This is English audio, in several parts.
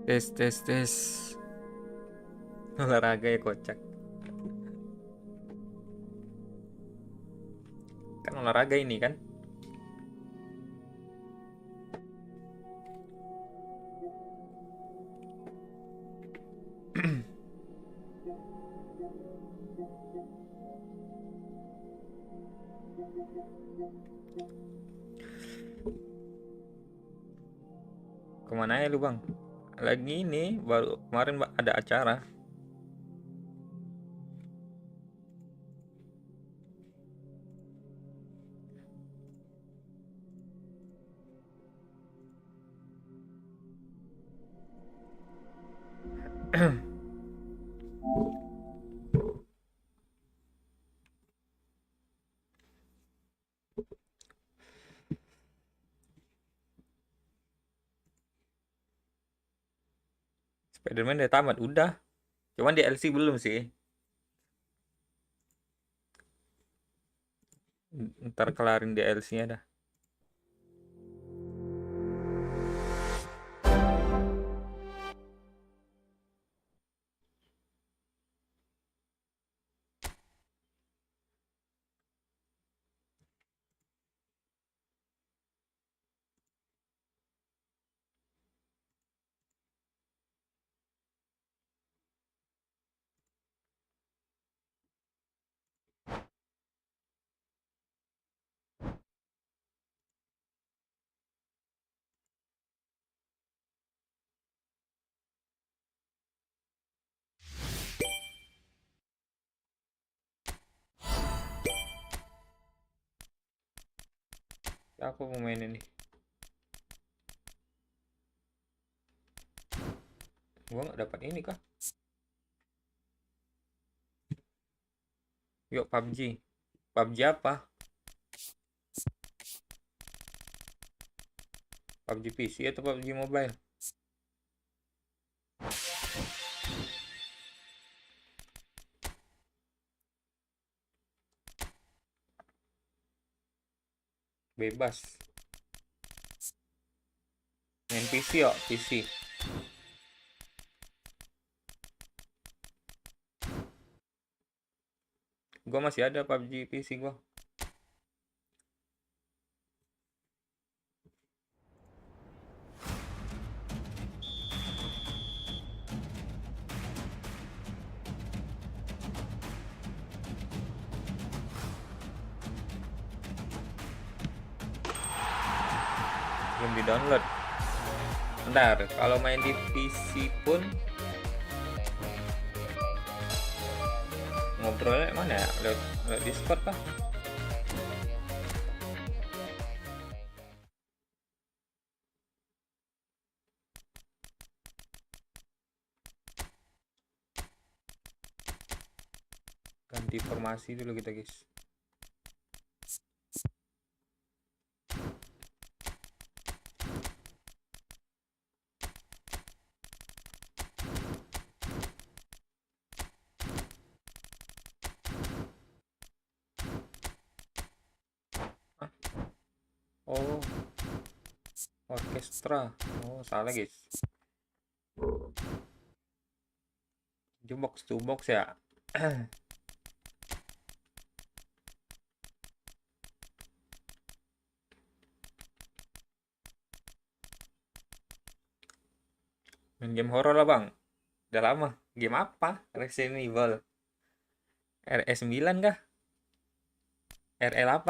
Tes tes tes. Olahraga ya kocak. Kan olahraga ini kan. Kemana ya lu bang? Lagi ini baru kemarin ada acara. Spiderman udah tamat udah. Cuman DLC belum sih. Ntar kelarin DLC-nya dah. Ya, aku mau main ini. Gua nggak dapat ini kah? Yuk PUBG. PUBG apa? PUBG PC atau PUBG Mobile? Bebas. Main PC yuk, PC. Gua masih ada PUBG PC gua. Belum di-download. Bentar, kalau main di PC pun ngobrolnya mana ya? Lewat Discord kah? Ganti formasi dulu kita guys. Hah? Oh, orkestra. Oh, salah guys. Box to box ya. Main game horor lah bang. Udah lama. Game apa? Resident Evil. RE9 kah? RE8?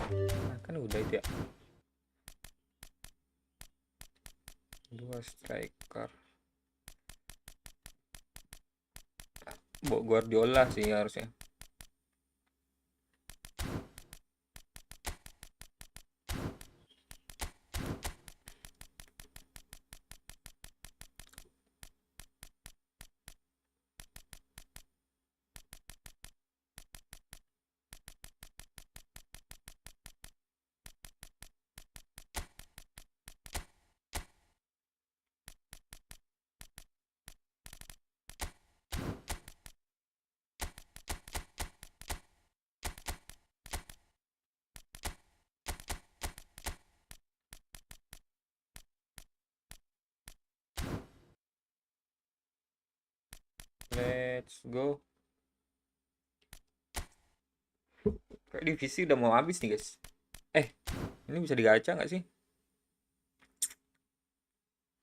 Nah, kan udah itu ya. Dua striker. Guardiola sih harusnya. Let's go. Kayak divisi udah mau habis nih guys. Ini bisa digacha nggak sih?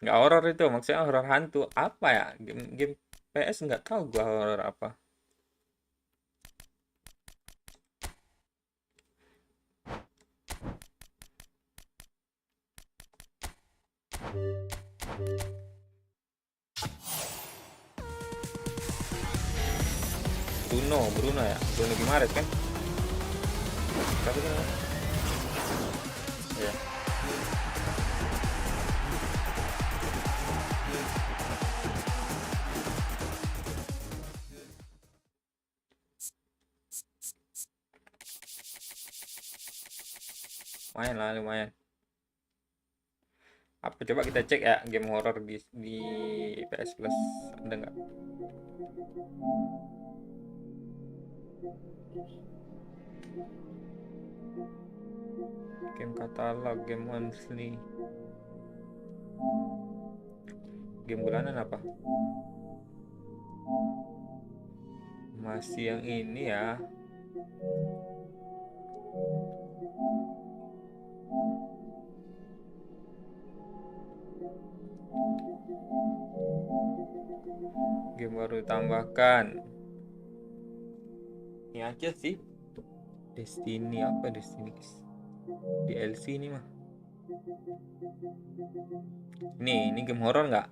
Nggak horor itu, maksudnya horor hantu. Apa ya? Game PS nggak tahu gua horor apa. Bruno ya? Bruno Gimares kan? Siapa sih namanya? Iya. Lumayan lah, lumayan. Apa coba kita cek ya game horror di PS Plus ada nggak? Game katalog, game monthly, game bulanan apa? Masih yang ini ya. Game baru tambahkan. Ini aja sih. Destiny apa Destiny? DLC ini mah. Ini game horor nggak?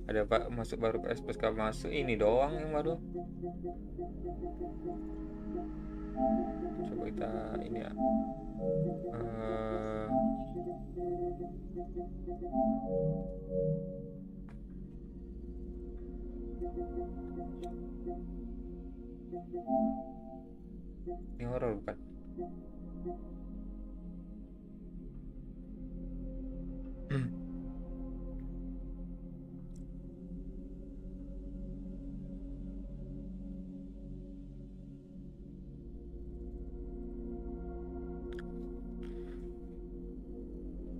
Ada pak masuk baru PS Plus, kalau masuk ini doang yang baru. Coba kita ini ya. Ini horor bukan?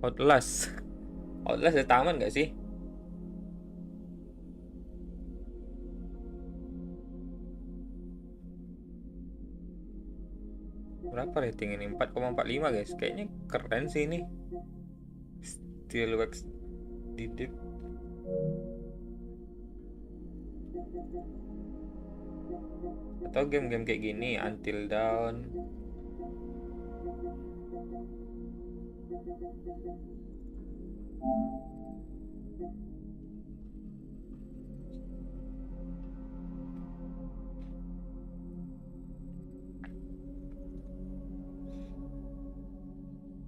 Outlast udah tamat nggak sih? Berapa rating ini? 4,45 guys. Kayaknya keren sih ini. Still wax didip. Atau game-game kayak gini, Until Dawn.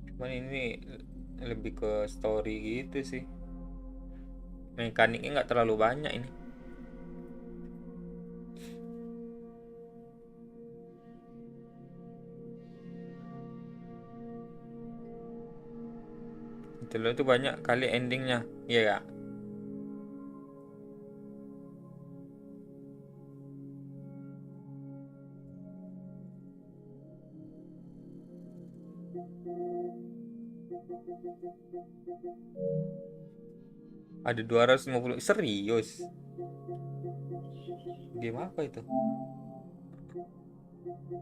Cuman ini lebih ke story gitu sih. Mekaniknya nggak terlalu banyak ini. Itu banyak kali endingnya, iya gak? Ada 250, serius? Game apa itu?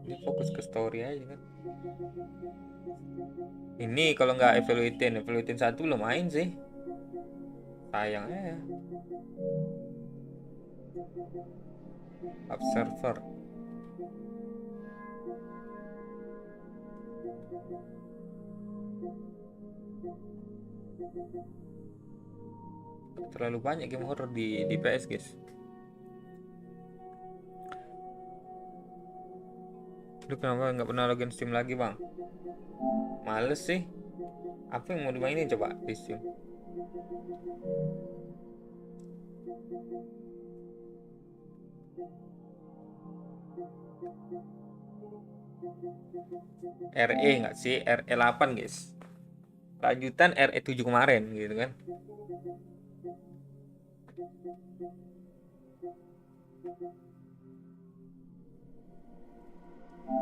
Ini fokus ke story aja kan. Ini kalau nggak Evaluating 1 belum main sih. Sayangnya ya. Observer. Terlalu banyak game horror di PS guys. Lu kenapa nggak pernah login Steam lagi bang? Males sih. Apa yang mau dimainin coba di Steam? RE nggak sih? RE 8 guys. Lanjutan RE 7 kemarin gitu kan. Oke,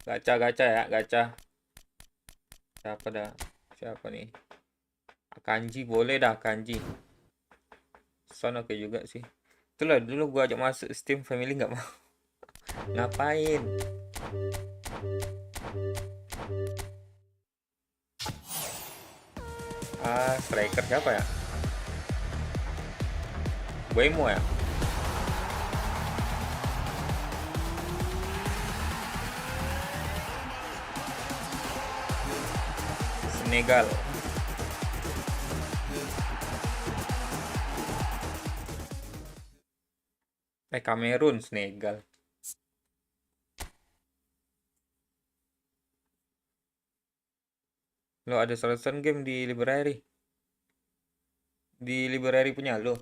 gacha-gacha ya, gacha. Siapa nih? Kanji boleh dah, Kanji. Son oke juga sih. Itulah dulu gua ajak masuk Steam Family nggak mau. Ngapain? Striker siapa ya? Buemo ya? Senegal. Kamerun, Senegal. Lo ada selection game di library. Di library punya lo.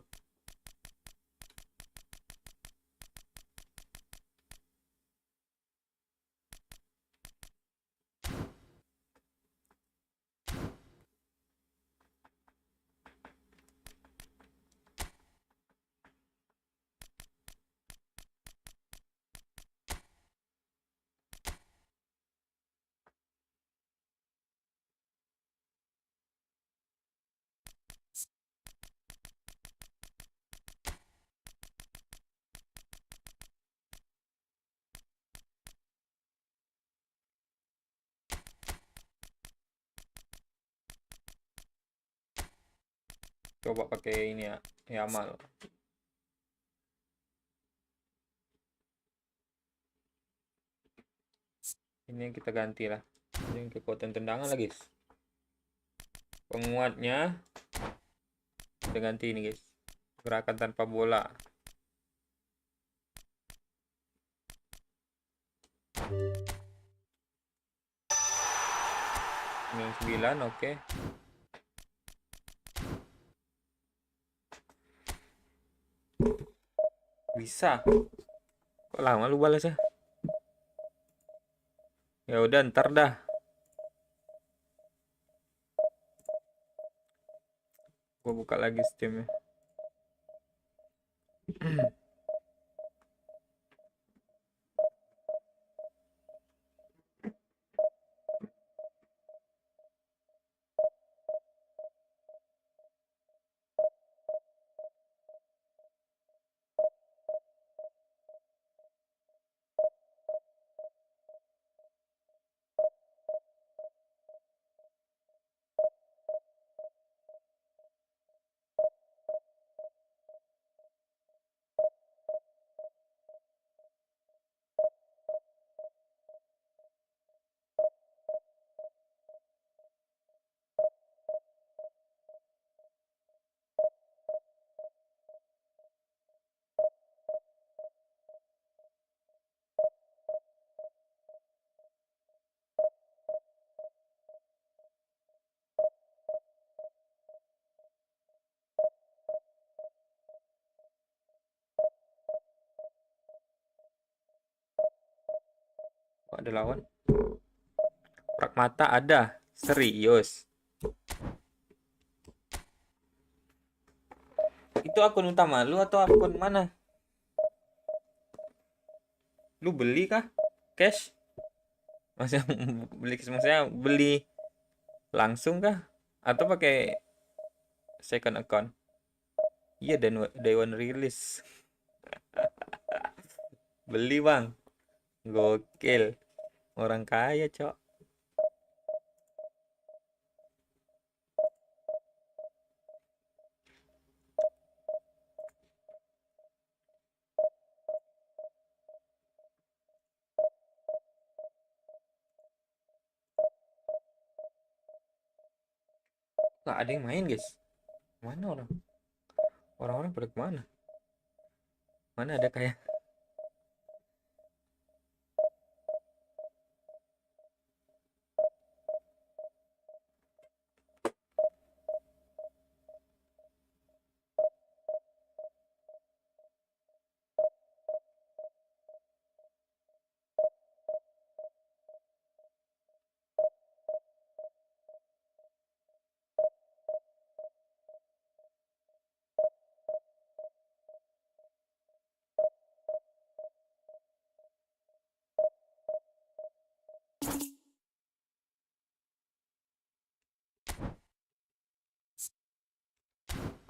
Coba pakai ini ya, Yamal. Ini yang kita ganti lah. Ini kekuatan tendangan lah guys. Penguatnya kita ganti ini guys. Gerakan tanpa bola. Ini 9, oke. Bisa. Kok lama lu balas ya? Ya udah ntar dah. Gua buka lagi Steam-nya. Kok ada lawan? Pragmata ada. Serius. Itu akun utama lu atau akun mana? Lu beli kah? Cash? Maksudnya beli langsung kah? Atau pakai second account? Iya, dan day one release. Beli bang. Gokil. Orang kaya cok. Gak ada yang main guys. Mana orang? Orang-orang pada kemana? Mana ada kayak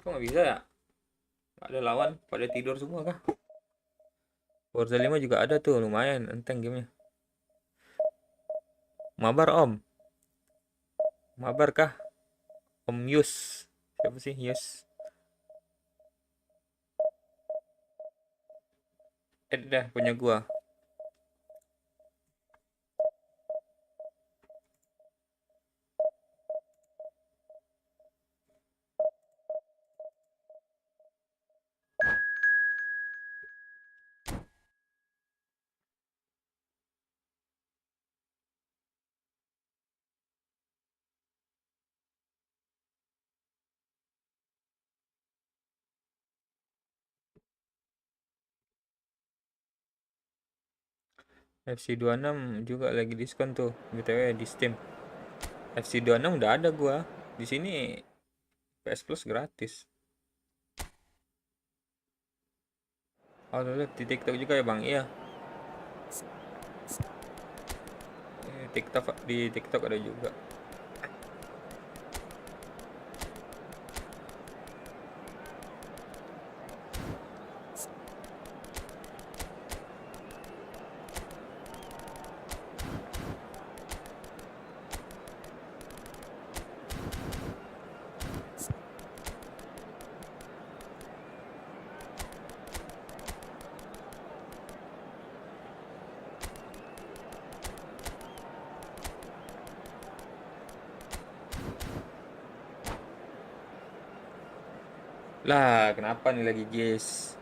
Kok nggak bisa ya? Nggak ada lawan, pada tidur semua kah? Forza 5 juga ada tuh, lumayan enteng gamenya. Mabar om. Mabar kah? Om Yus. Siapa sih Yus? Dah punya gua. FC 26 juga lagi diskon tuh, BTW di Steam. FC 26 udah ada gua. Di sini PS Plus gratis. Oh, lu lihat di TikTok juga ya, Bang? Iya. Di TikTok ada juga. Lah, kenapa nih lagi guys?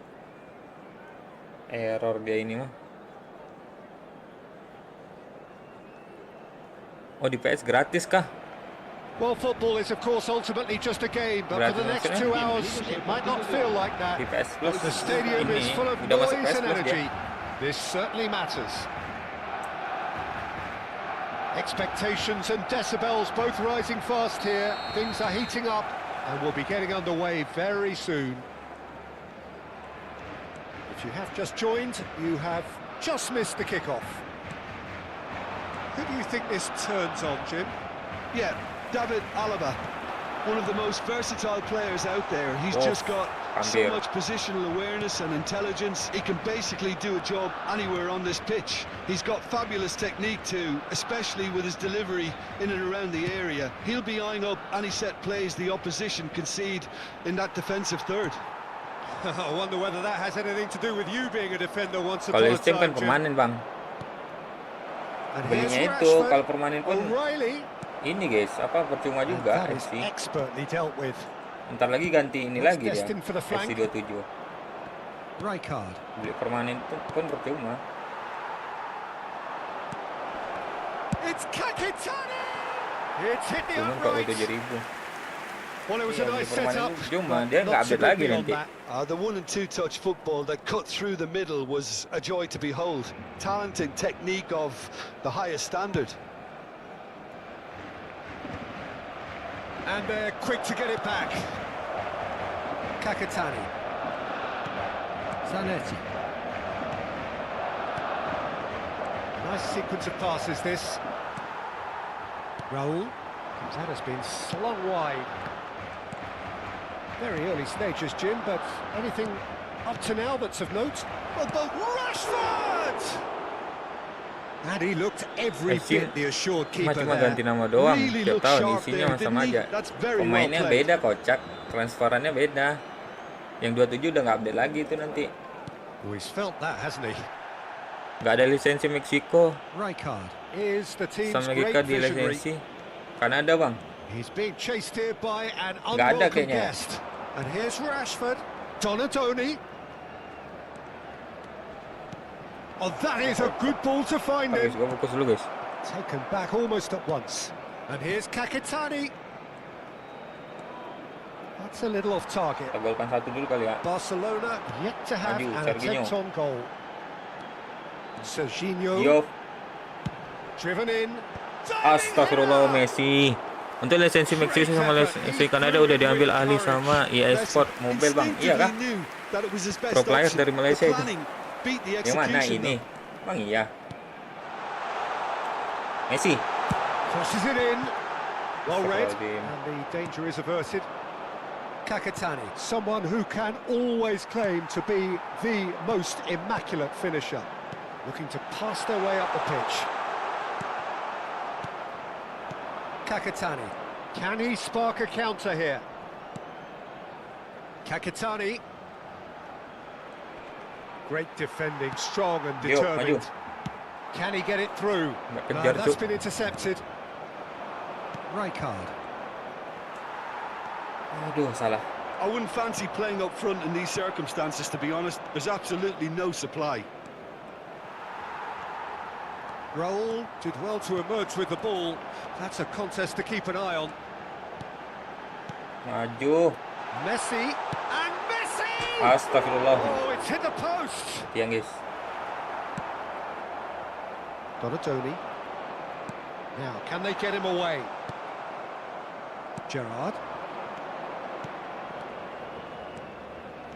Error dia ini mah. Oh, di PS gratis kah? Well, football is of course ultimately just a game, but for the next 2 hours it might not feel like that. Di PS Plus The stadium is full of udah masuk noise PS and Plus energy. dia. This certainly matters. Expectations and decibels both rising fast here. Things are heating up and we'll be getting underway very soon. If you have just joined, you have just missed the kickoff. Who do you think this turns on, Jim? Yeah, David Alaba, one of the most versatile players out there. He's just got so much positional awareness and intelligence. He can basically do a job anywhere on this pitch. He's got fabulous technique too, especially with his delivery in and around the area. He'll be eyeing up any set plays the opposition concede in that defensive third. I wonder whether that has anything to do with you being a defender once upon Kalau a Steam kan time, Jim. permanen, Bang. Belinya itu kalau permanen pun ini guys, apa percuma juga FC. Ntar lagi ganti ini lagi ya, FC 27. Beli permanen itu pun percuma. Cuma kalau 7.000. Well, it was a nice setup. Cuma dia nggak update lagi nanti. The 1 and 2 touch football that cut through the middle was a joy to behold. Talent and technique of the highest standard. And they're quick to get it back. Kakatani. Zanetti. Nice sequence of passes, this. Raul. That has been slung wide. Very early stages, Jim, but anything up to now that's of note? Well, both Rashford! And he looked every bit the assured keeper cuma there. ganti nama doang, tiap tahun isinya sama aja. Pemainnya beda, kocak, transferannya beda. Yang 27 udah nggak update lagi itu nanti. Oh, he's felt that, hasn't he? Nggak ada lisensi Meksiko. Rijkaard is the team's sama great kita di visionary. lisensi Kanada, Bang. He's being chased here by an Nggak ada unwelcome kayaknya. guest. And here's Rashford. Donatoni. Oh, that is a good ball to find him. Guys, gua fokus dulu, guys. Taken back almost at once. And here's Kakatani. That's a little off target. Kita golkan satu dulu kali ya. Barcelona yet to have Maju, an Serginho. attempt on goal. Serginho. Yo, Driven in. astagfirullah, Messi. Untuk lisensi Meksiko sama lisensi Kanada udah diambil alih sama eFootball Mobile, Bang. Iya kah? Pro player dari Malaysia itu. Yang mana ini? Bang, iya. Messi. Crosses it in. Well read. Astagfirullahaladzim. And the danger is averted. Kakatani, someone who can always claim to be the most immaculate finisher. Looking to pass their way up the pitch. Kakatani, can he spark a counter here? Kakatani. Great defending, strong and determined. Can he get it through? That's been intercepted. Rijkaard. Aduh, salah. I wouldn't fancy playing up front in these circumstances, to be honest. There's absolutely no supply. Raul did well to emerge with the ball. That's a contest to keep an eye on. Maju. Messi, and Messi! Astagfirullah. Oh, it's hit the post! Tiang, guys. Donatoni. Now, can they get him away? Gerrard.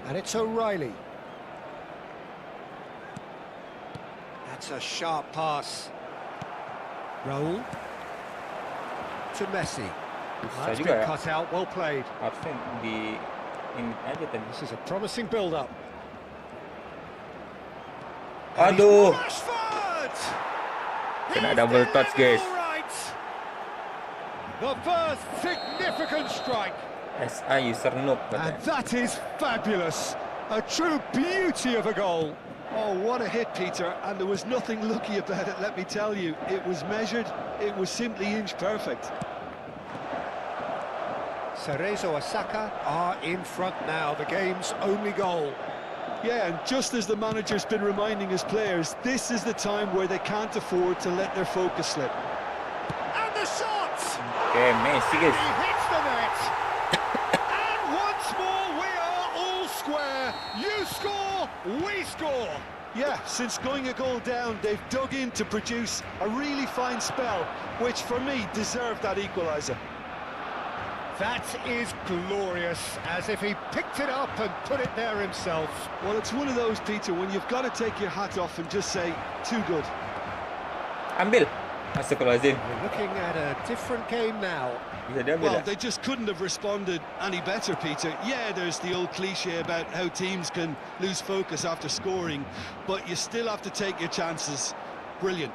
And it's O'Reilly. That's a sharp pass. Raul. To Messi. That's been cut out, well played. Harusnya di ini aja tadi. This is a promising build-up. Aduh. Kena double touch, guys. The first significant strike. SI user noob. And that is fabulous. A true beauty of a goal. Oh, what a hit, Peter, and there was nothing lucky about it, let me tell you. It was measured, it was simply inch perfect. Cerezo Osaka are in front now, the game's only goal. Yeah, and just as the manager's been reminding his players, this is the time where they can't afford to let their focus slip. And the shot! Okay, Messi, guys. He hits the net! And once more we are all square. You score, we score. Yeah, since going a goal down, they've dug in to produce a really fine spell, which for me deserved that equaliser. That is glorious, as if he picked it up and put it there himself. Well, it's one of those, Peter, when you've got to take your hat off and just say, too good. Ambil. Astagfirullahaladzim. We're looking at a different game now. Well, they just couldn't have responded any better, Peter. Yeah, there's the old cliche about how teams can lose focus after scoring, but you still have to take your chances. Brilliant.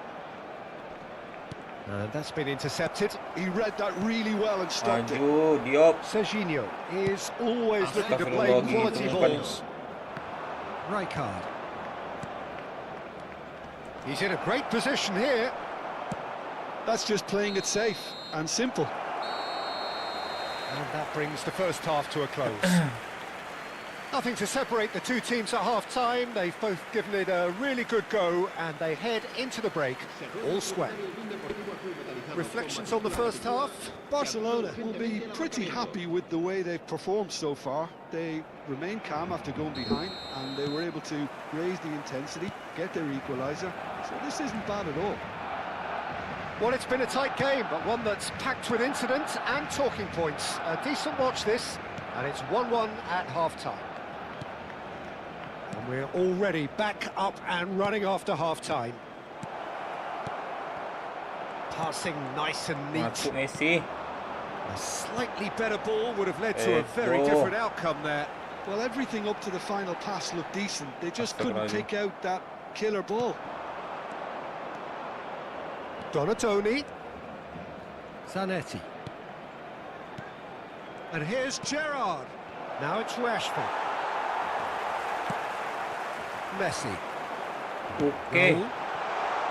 And that's been intercepted. He read that really well and stopped it. Diop. Serginho is always looking to play quality balls. Rijkaard. He's in a great position here. That's just playing it safe and simple. And that brings the first half to a close. Nothing to separate the two teams at half-time. They've both given it a really good go, and they head into the break all square. Reflections on the first half? Barcelona will be pretty happy with the way they've performed so far. They remained calm after going behind, and they were able to raise the intensity, get their equaliser. So this isn't bad at all. Well, it's been a tight game, but one that's packed with incident and talking points. A decent watch this, and it's 1-1 at half-time. And we're already back up and running after half-time. Passing nice and neat. Messi. A slightly better ball would have led to a very different outcome there. Well, everything up to the final pass looked decent. They just couldn't take out that killer ball. Donatoni. Zanetti. And here's Gerrard. Now it's Rashford. Messi. Okay. Raul.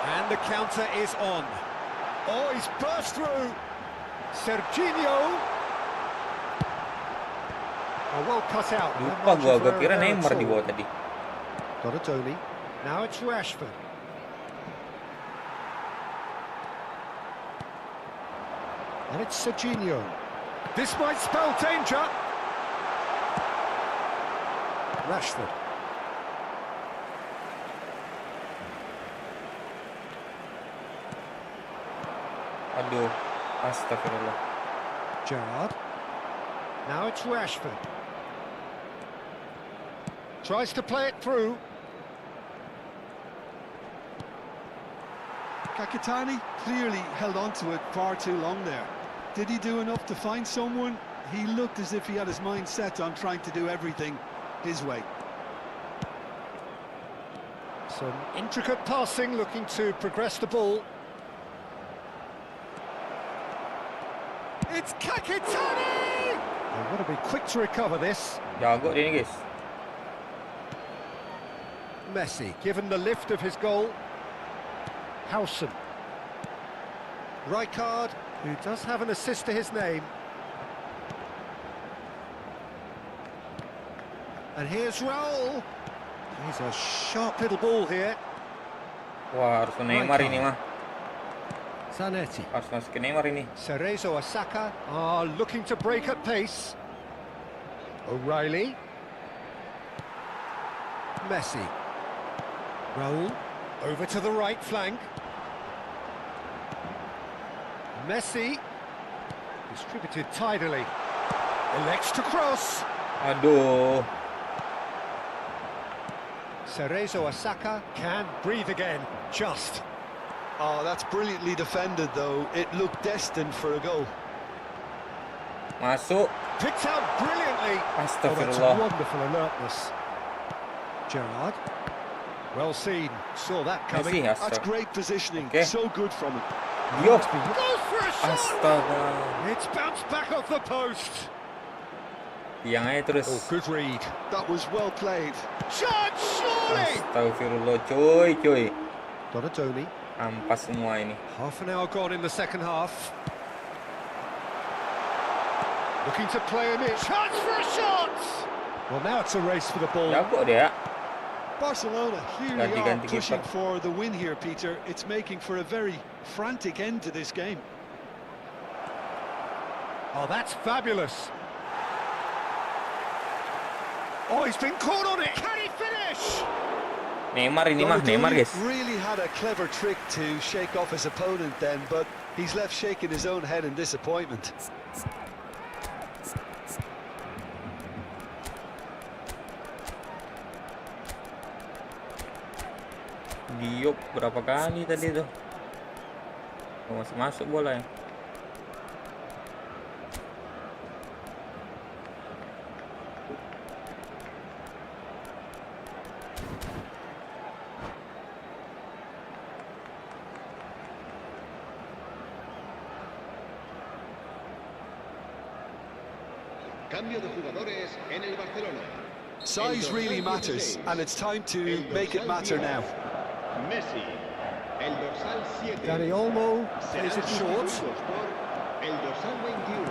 And the counter is on. Oh, he's burst through. Serginho. Oh, well cut out. Lupa gua kira Neymar di bawah tadi. Donatoni. Now it's Rashford. And it's Serginho. This might spell danger. Rashford. Aduh, astagfirullah. Gerrard. Now it's Rashford. Tries to play it through. Kakatani clearly held on to it far too long there. Did he do enough to find someone? He looked as if he had his mind set on trying to do everything his way. Some intricate passing, looking to progress the ball. It's Kakitani! They want to be quick to recover this. Jago dia ni guys. Messi, given the lift of his goal. Howson. Rijkaard, who does have an assist to his name. And here's Raul. He's a sharp little ball here. Wah, harus ke Neymar ini mah. Zanetti. Harus masuk ke Neymar ini. Cerezo Osaka are looking to break at pace. O'Reilly. Messi. Raul. Over to the right flank. Messi. Distributed tidily. Elects to cross. Aduh. Cerezo Osaka can breathe again. Just. Oh, that's brilliantly defended, though. It looked destined for a goal. Masuk. Picked out brilliantly. That's Astagfirullah. wonderful alertness. Gerrard. Well seen. Saw that coming. Messi, That's great positioning. Okay. So good from him. Yo. Goes for a shot. Astaga. It's bounced back off the post. Yang aja terus. Oh, good read. That was well played. Shot, surely. Astagfirullah, cuy. Donatoni. Ampas semua ini. Half an hour gone in the second half. Looking to play him in. Chance for a shot. Well, now it's a race for the ball. Jago dia. Barcelona really are Ganti pushing keeper. for the win here, Peter. It's making for a very frantic end to this game. Oh, that's fabulous. Oh, he's been caught on it. Can he finish? Neymar ini mah, Neymar guys. Really had a clever trick to shake off his opponent then, but he's left shaking his own head in disappointment. Diop berapa kali tadi tuh? Masuk bola ya. Cambio de jugadores en el Barcelona. Size really matters, and it's time to make it matter now. Messi, el dorsal 7. Dani Olmo plays it short. El dorsal 21.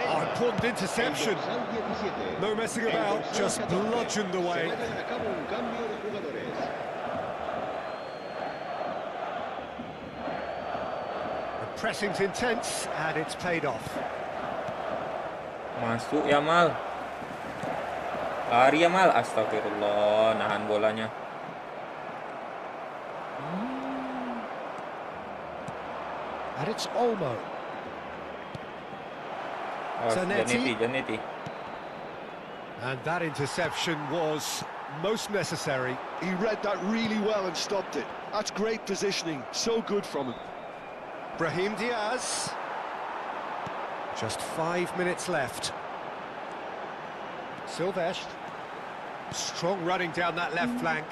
Oh, important interception. El dorsal 17. No messing about, just bludgeoned away. Se va a llevar a cabo un cambio de jugadores. The pressing's intense, and it's paid off. Masuk ya Mal. Lari ya Mal. Astagfirullah, nahan bolanya. And it's Olmo. Oh, Zanetti. Zanetti. And that interception was most necessary. He read that really well and stopped it. That's great positioning. So good from him. Brahim Diaz. Just 5 minutes left. Silvestre. Strong running down that left flank.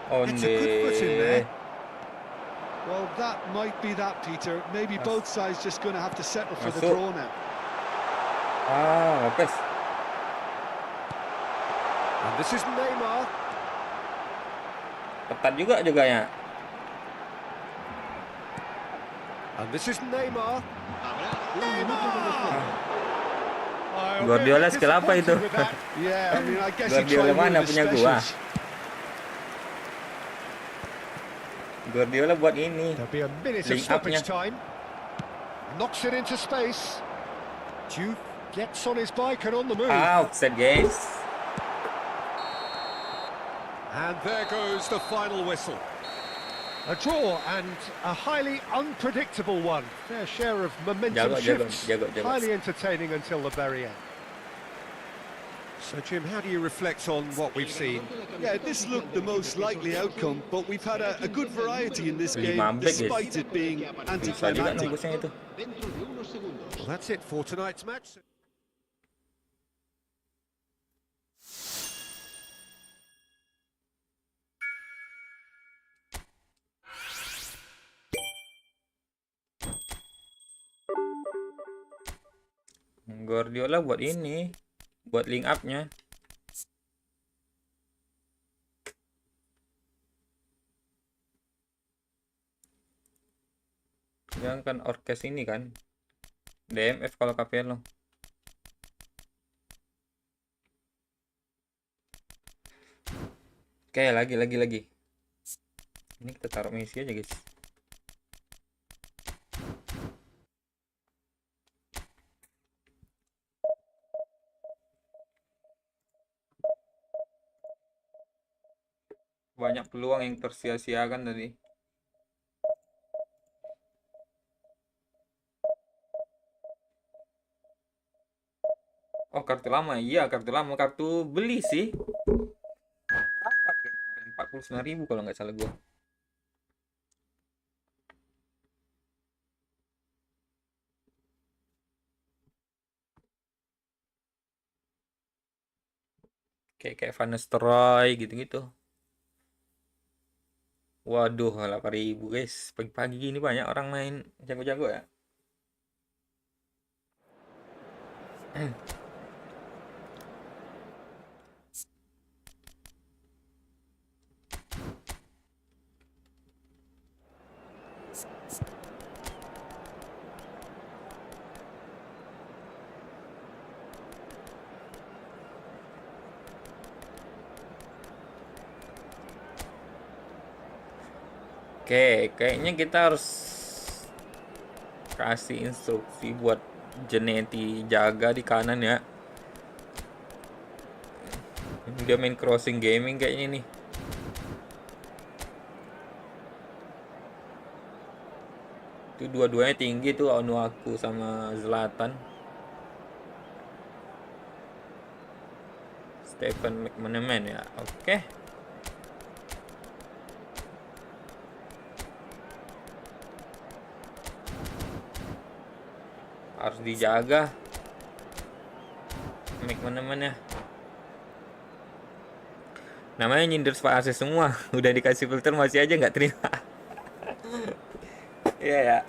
It's a good foot in there. Well, that might be that, Peter. Maybe both sides just going to have to settle for the draw now. Ah, Lopez. And this is Neymar. Ketat juga jaganya. And this is Neymar. Guardiola skill apa itu? Yeah, I mean, I guess he Guardiola tried one mana of his punya gua? specials. Guardiola buat ini. There'll be a minute of Link stoppage up-nya. time. Knocks it into space. Juve gets on his bike and on the move. Offside guys. And there goes the final whistle. A draw and a highly unpredictable one. Fair share of momentum shifts. Jago. Highly entertaining until the very end. So, Jim, how do you reflect on what we've seen? Yeah, this looked the most likely outcome, but we've had a good variety in this game, 5 back, guys. despite it being Bisa juga anticlimactic. nembusnya itu. Dentro de unos segundos. Well, that's it for tonight's match. Guardiola buat ini, buat link up-nya. Jangan kan orkes ini kan, DMF kalau Capello. Oke, lagi. Ini kita taruh Messi aja, guys. Banyak peluang yang tersia-siakan tadi. Oh, kartu lama. Iya, kartu lama. Kartu beli sih. Apa kemarin 49.000 kalau nggak salah gua. Kayak Van Nistelrooy gitu-gitu. Waduh, 8.000 guys. Pagi-pagi gini banyak orang main jago-jago ya. Oke, kayaknya kita harus kasih instruksi buat Geneti jaga di kanan ya. Dia main crossing gaming kayaknya nih. Itu dua-duanya tinggi tuh, Onuaku sama Zlatan. Stephen McManaman ya. Oke. Harus dijaga McManaman ya. Namanya nyindir spasi semua. Udah dikasih filter masih aja nggak terima. Iya ya.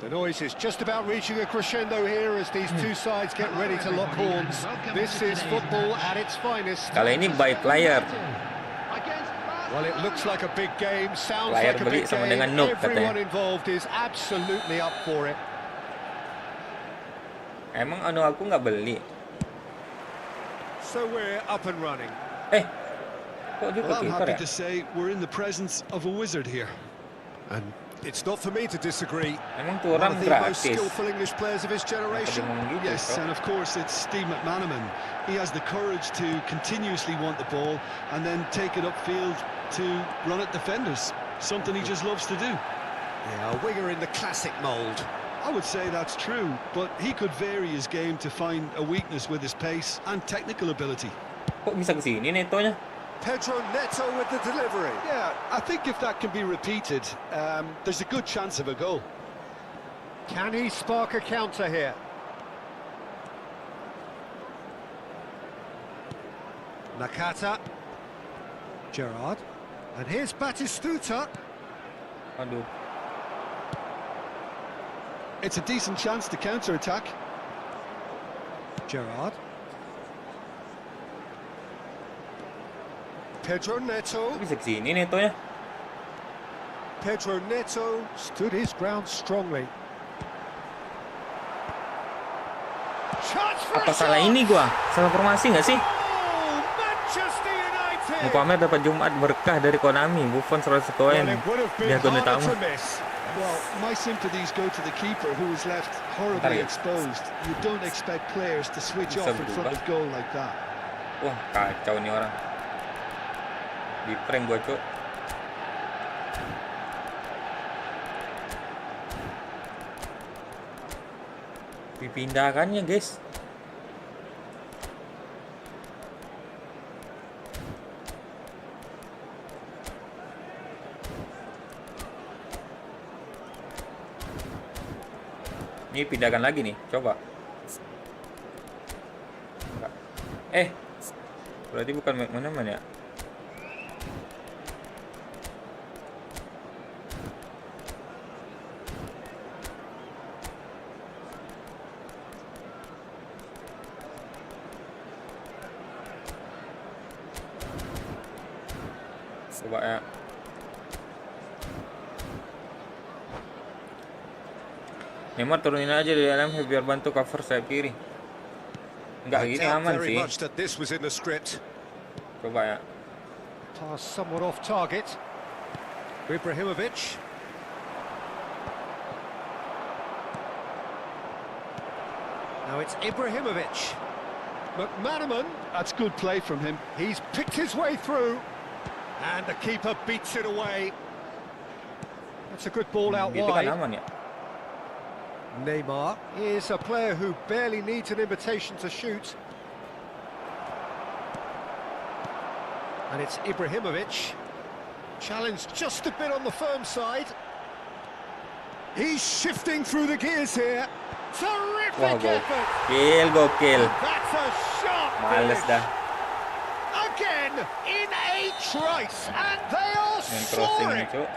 The noise is just about reaching a crescendo here as these two sides get ready to lock horns. This is football at its finest. Kali ini by player. Well, it looks like a big game, sounds Player like a beli big sama game. dengan noob Everyone katanya. involved is absolutely up for it. Emang Onuaku nggak beli? So we're up and running. Kok dia Well, I'm kiper happy ya? to say we're in the presence of a wizard here. And it's not for me to disagree. Emang tuh One orang of the most gratis. skillful English players of his generation. Yes, and of course it's Steve McManaman. He has the courage to continuously want the ball and then take it upfield to run at defenders. Something he just loves to do. Yeah, a winger in the classic mould. I would say that's true, but he could vary his game to find a weakness with his pace and technical ability. Kok bisa kesini netonya? Pedro Neto with the delivery. Yeah, I think if that can be repeated, there's a good chance of a goal. Can he spark a counter here? Nakata. Gerrard. And here's Batistuta. Aduh. It's a decent chance to counter-attack. Gerrard. Pedro Neto. Kok bisa kesini netonya? Pedro Neto stood his ground strongly. Chance for Apa a salah shot! ini gua? Salah formasi nggak sih? Oh, Manchester United! Pamer dapat Jumat berkah dari Konami. Buffon 100 koin. Well, it would have been Dia guna harder tamu. to miss. Well, my sympathies go to the keeper who was left horribly Bentar ya. exposed. You don't expect players to switch Bisa off in front of berubah. goal like that. Wah, kacau nih orang. Di prank gua, Cuk. Dipindahkannya, guys. Ini pindahkan lagi nih, coba. Berarti bukan McManaman ya? Coba ya. Neymar turunin aja di dalam biar bantu cover sayap kiri. Enggak, gini aman sih. Coba ya. Pass somewhat off target. Ibrahimovic. Now it's Ibrahimovic. McManaman. That's good play from him. He's picked his way through. And the keeper beats it away. That's a good ball out Gitu kan wide. aman ya? Neymar is a player who barely needs an invitation to shoot. And it's Ibrahimovic. Challenged just a bit on the firm side. He's shifting through the gears here. Wah, Terrific effort. gokil. That's a sharp Males finish. dah. Again in a trice, and they are Main crossingnya, soaring. Cuk.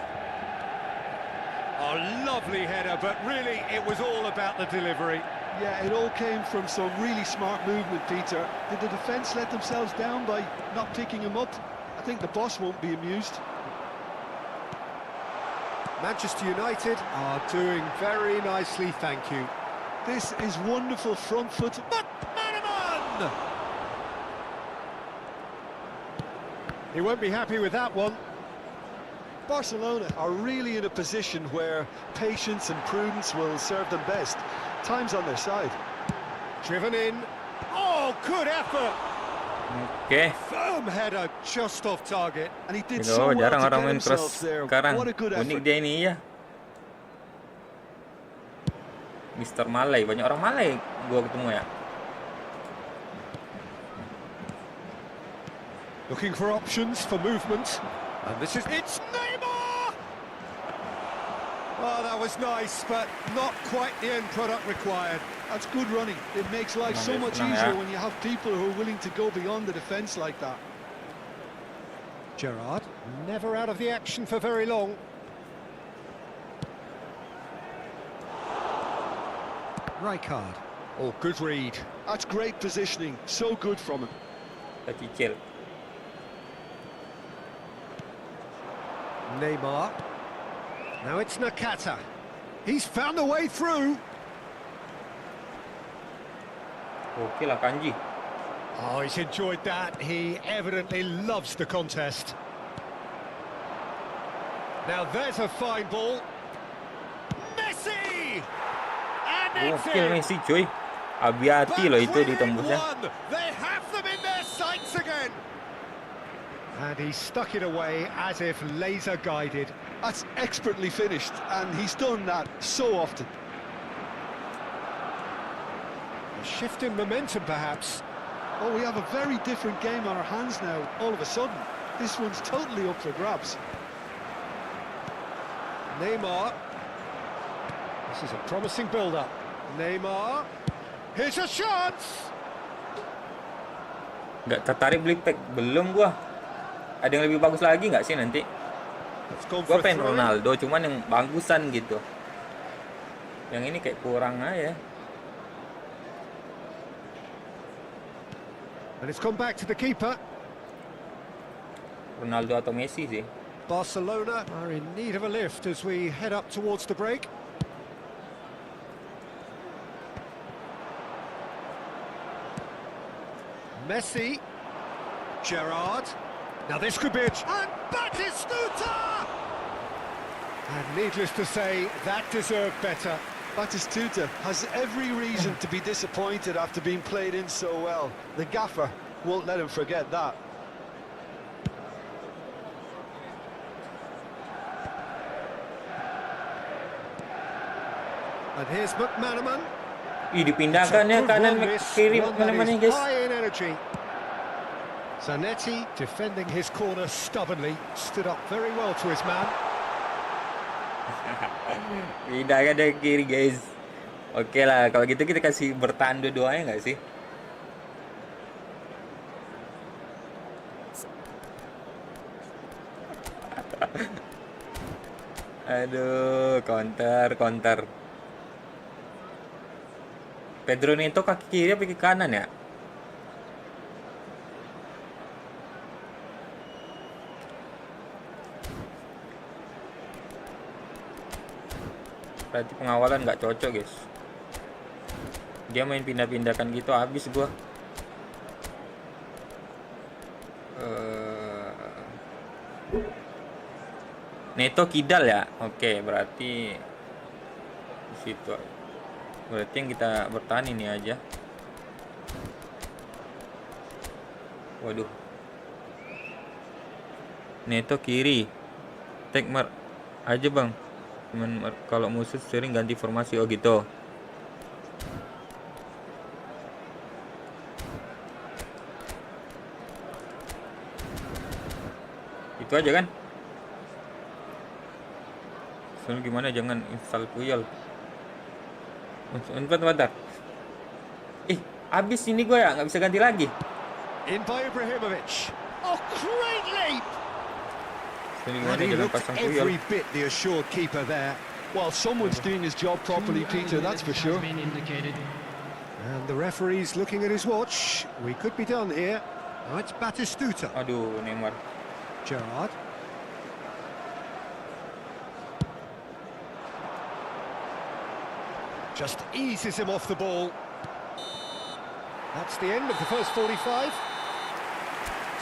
A lovely header, but really it was all about the delivery. Yeah, it all came from some really smart movement, Peter. Did the defence let themselves down by not picking him up? I think the boss won't be amused. Manchester United are doing very nicely, thank you. This is wonderful front foot. McManaman! He won't be happy with that one. Barcelona are really in a position where patience and prudence will serve them best. Time's on their side. Driven in. Oh, good effort! Oke. Firm header just off target. And he did Gitu, so well jarang to orang get main himself cross there. sekarang. What a good Unik effort. dia ini ya. Mister Malay, banyak orang Malay gua ketemu ya. Looking for options for movement. And this is... It's Neymar! Oh, that was nice, but not quite the end product required. That's good running. It makes life so much easier when you have people who are willing to go beyond the defence like that. Gerrard, never out of the action for very long. Rijkaard. Oh, good read. That's great positioning. So good from him. Kita cicil. Neymar. Now it's Nakata. He's found a way through. Oke lah Kanji. Oh, he's enjoyed that. He evidently loves the contest. Now there's a fine ball. Messi! And it's Oke in. Messi cuy. Hati-hati loh itu ditembusnya. They have them in their sights again. And he stuck it away as if laser guided. That's expertly finished, and he's done that so often. A shift in momentum, perhaps. Oh, we have a very different game on our hands now, all of a sudden. This one's totally up for grabs. Neymar. This is a promising build-up. Neymar. Here's a chance! Nggak tertarik beli pack, belum gua. Ada yang lebih bagus lagi nggak sih nanti? Gua pengen Ronaldo, cuman yang bagusan gitu. Yang ini kayak kurang aja. And it's come back to the keeper. Ronaldo atau Messi sih. Barcelona are in need of a lift as we head up towards the break. Messi. Gerrard. Now this could be a... And Batistuta! And needless to say, that deserved better. Batistuta has every reason to be disappointed after being played in so well. The gaffer won't let him forget that. And here's McManaman. Ih, dipindahkan ya kanan kiri mana-mana guys. High in energy. Zanetti defending his corner stubbornly, stood up very well to his man. Pindahkan dari kiri guys. Oke lah, kalau gitu kita kasih bertahan dua-duanya nggak sih? Aduh, counter. Pedro Neto kaki kiri apa kaki kanan ya? Berarti pengawalan nggak cocok guys. Dia main pindah-pindahkan gitu, habis gua. Neto kidal ya. Oke, berarti di situ. Berarti yang kita bertahan ini aja. Waduh. Neto kiri. Take mark aja, Bang. Cuman kalau musuh sering ganti formasi. Oh gitu. Itu aja kan? Soalnya gimana, jangan install Puyol. Bentar. Habis ini gue ya, nggak bisa ganti lagi. In by Ibrahimovic. Oh, great leap! Soalnya gimana, jangan pasang Puyol. Every bit the assured keeper there. Well, someone's doing his job properly, Peter, that's for sure. And the referee's looking at his watch. We could be done here. Now it's Batistuta. Aduh, Neymar. Gerrard. Just eases him off the ball. That's the end of the first 45.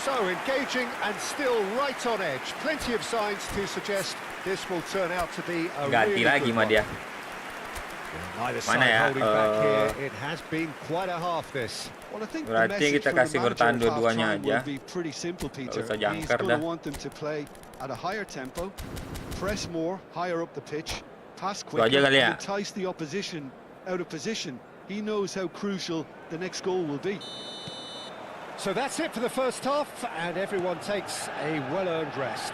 So engaging and still right on edge. Plenty of signs to suggest this will turn out to be a Ganti really lagi good mah one. dia. Neither Mana side ya? holding back here. It has been quite a half this. Well, I think the Berarti message kita from the kasih manager bertahan at dua-duanya half-time aja. will be pretty simple, Peter. usah He's jangkar going to dah. want them to play at a higher tempo, press more, higher up the pitch, pass Itu aja quicker, kali ya. and entice the opposition out of position. He knows how crucial the next goal will be. So that's it for the first half, and everyone takes a well-earned rest.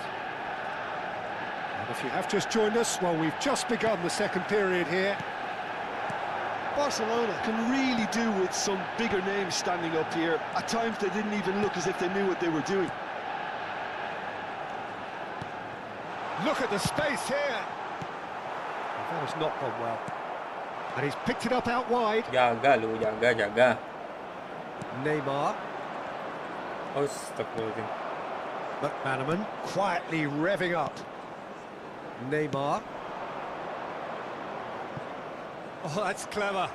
And if you have just joined us, well, we've just begun the second period here. Barcelona can really do with some bigger names standing up here. At times they didn't even look as if they knew what they were doing. Look at the space here. That has not gone well. And he's picked it up out wide. Jaga lu, jaga. Neymar. Oh, astagfirullahaladzim. McManaman quietly revving up. Neymar. Oh, that's clever.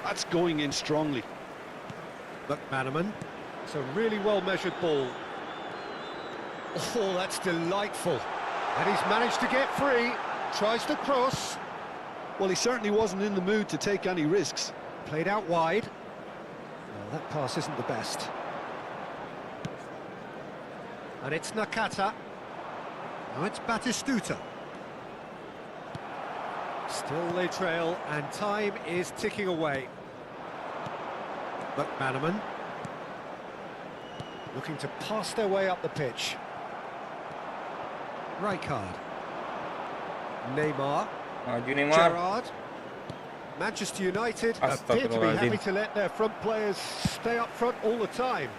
That's going in strongly. McManaman. It's a really well-measured ball. Oh, that's delightful. And he's managed to get free. Tries to cross. Well, he certainly wasn't in the mood to take any risks. Played out wide. Well, that pass isn't the best. And it's Nakata. Now it's Batistuta. Still they trail, and time is ticking away. McManaman. Looking to pass their way up the pitch. Rijkaard. Neymar. Maju Neymar. Gerrard. Manchester United appear to be happy to let their front players stay up front all the time.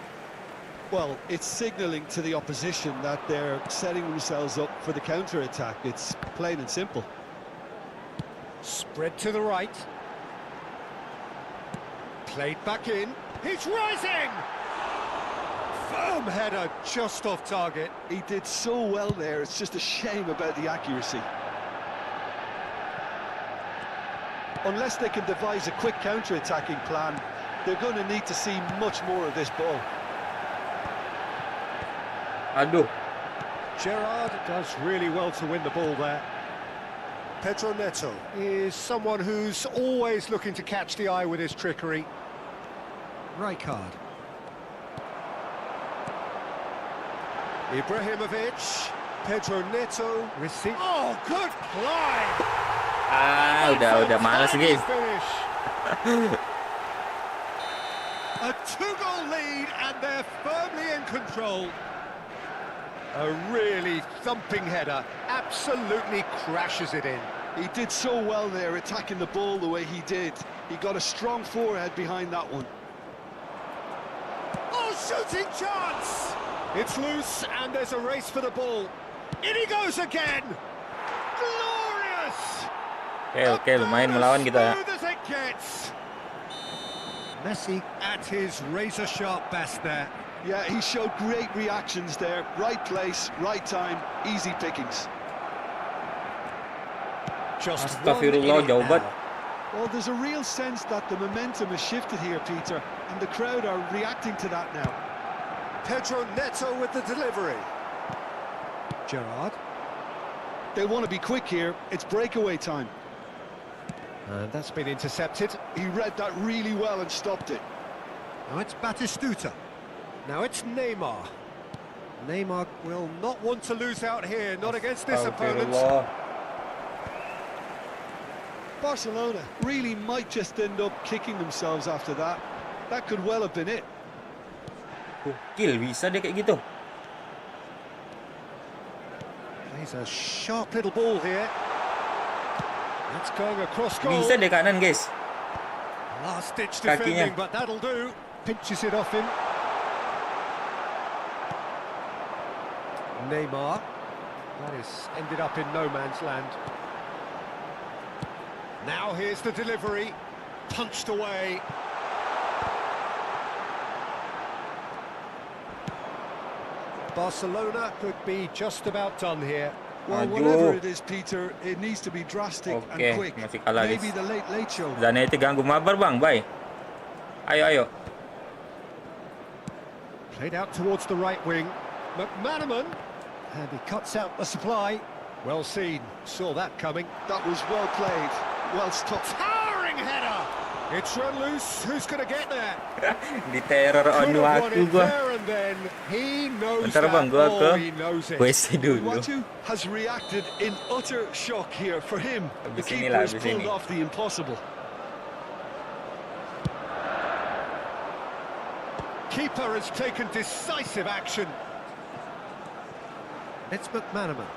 Well, it's signalling to the opposition that they're setting themselves up for the counter-attack. It's plain and simple. Spread to the right. Played back in. He's rising! Firm header just off target. He did so well there, it's just a shame about the accuracy. Unless they can devise a quick counter-attacking plan, they're going to need to see much more of this ball. Aduh. Gerrard does really well to win the ball there. Pedro Neto is someone who's always looking to catch the eye with his trickery. Rijkaard. Ibrahimovic. Pedro Neto receives. Oh, good climb! Udah malas guys. A 2-goal lead and they're firmly in control. A really thumping header, absolutely crashes it in. He did so well there, attacking the ball the way he did. He got a strong forehead behind that one. Oh, shooting chance! It's loose and there's a race for the ball. In he goes again! Glorious! Oke, lumayan melawan kita. Smooth as it gets. Messi at his razor-sharp best there. Yeah, he showed great reactions there. Right place, right time, easy pickings. Just Astagfirullah, jauh banget. Well, there's a real sense that the momentum has shifted here, Peter, and the crowd are reacting to that now. Pedro Neto with the delivery. Gerrard. They want to be quick here. It's breakaway time. And that's been intercepted. He read that really well and stopped it. Now it's Batistuta. Now it's Neymar. Neymar will not want to lose out here, not against this opponent. Barcelona really might just end up kicking themselves after that. That could well have been it. Gokil, bisa dia kayak gitu. Plays a sharp little ball here. That's going across goal. Bisa deh kanan, guys. Last ditch Kakinya. defending, but that'll do. Pinches it off him. Neymar. That is ended up in no man's land. Now here's the delivery. Punched away. Barcelona could be just about done here. Well, Aduh. whatever it is, Peter, it needs to be drastic and quick. Masih kalah, guys. Maybe the late show. Zanetti ganggu mabar, bang. Bye. Ayo. Played out towards the right wing. McManaman. And he cuts out the supply. Well seen. Saw that coming. That was well played. Well stopped. Towering header. It's run loose. Who's going to get there? Diteror onu aku gua. There and then. He knows Bentar bang, gua that. ke He knows it. WC dulu. Watu has reacted in utter shock here. For him, the Habis keeper inilah, has habis pulled ini. off the impossible. Keeper has taken decisive action. It's McManaman.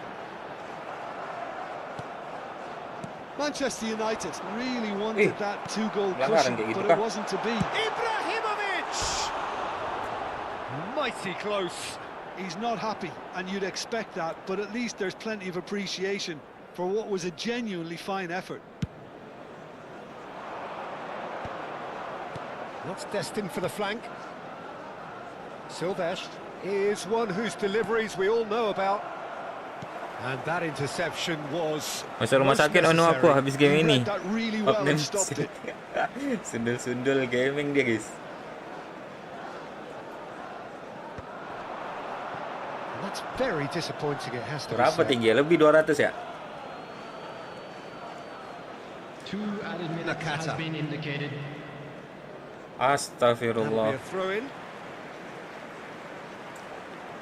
Manchester United really wanted that 2-goal pelanggaran cushion, kayak gitu but kah? it wasn't to be. Ibrahimovic! Mighty close. He's not happy, and you'd expect that, but at least there's plenty of appreciation for what was a genuinely fine effort. That's destined for the flank. Silvestre is one whose deliveries we all know about. And that interception was Masa rumah sakit onu aku habis game He ini. read that really well and stopped it. Sundul-sundul gaming dia, guys. And that's very disappointing, it has to be Berapa said. tinggi ya? Lebih 200 ya? Two added minutes has Nakata. been indicated. That'll be Astagfirullah. a throw-in.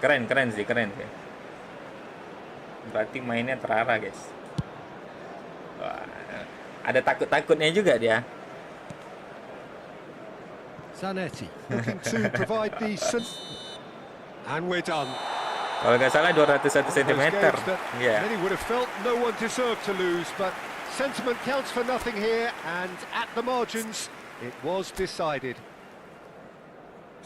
Keren sih. Berarti mainnya terarah, guys. Wah, ada takut-takutnya juga dia. Zanetti looking to provide the... And we're done. Kalau nggak salah 201 cm. Iya. Many would have felt no one deserved to lose, but sentiment counts for nothing here, and at the margins, it was decided.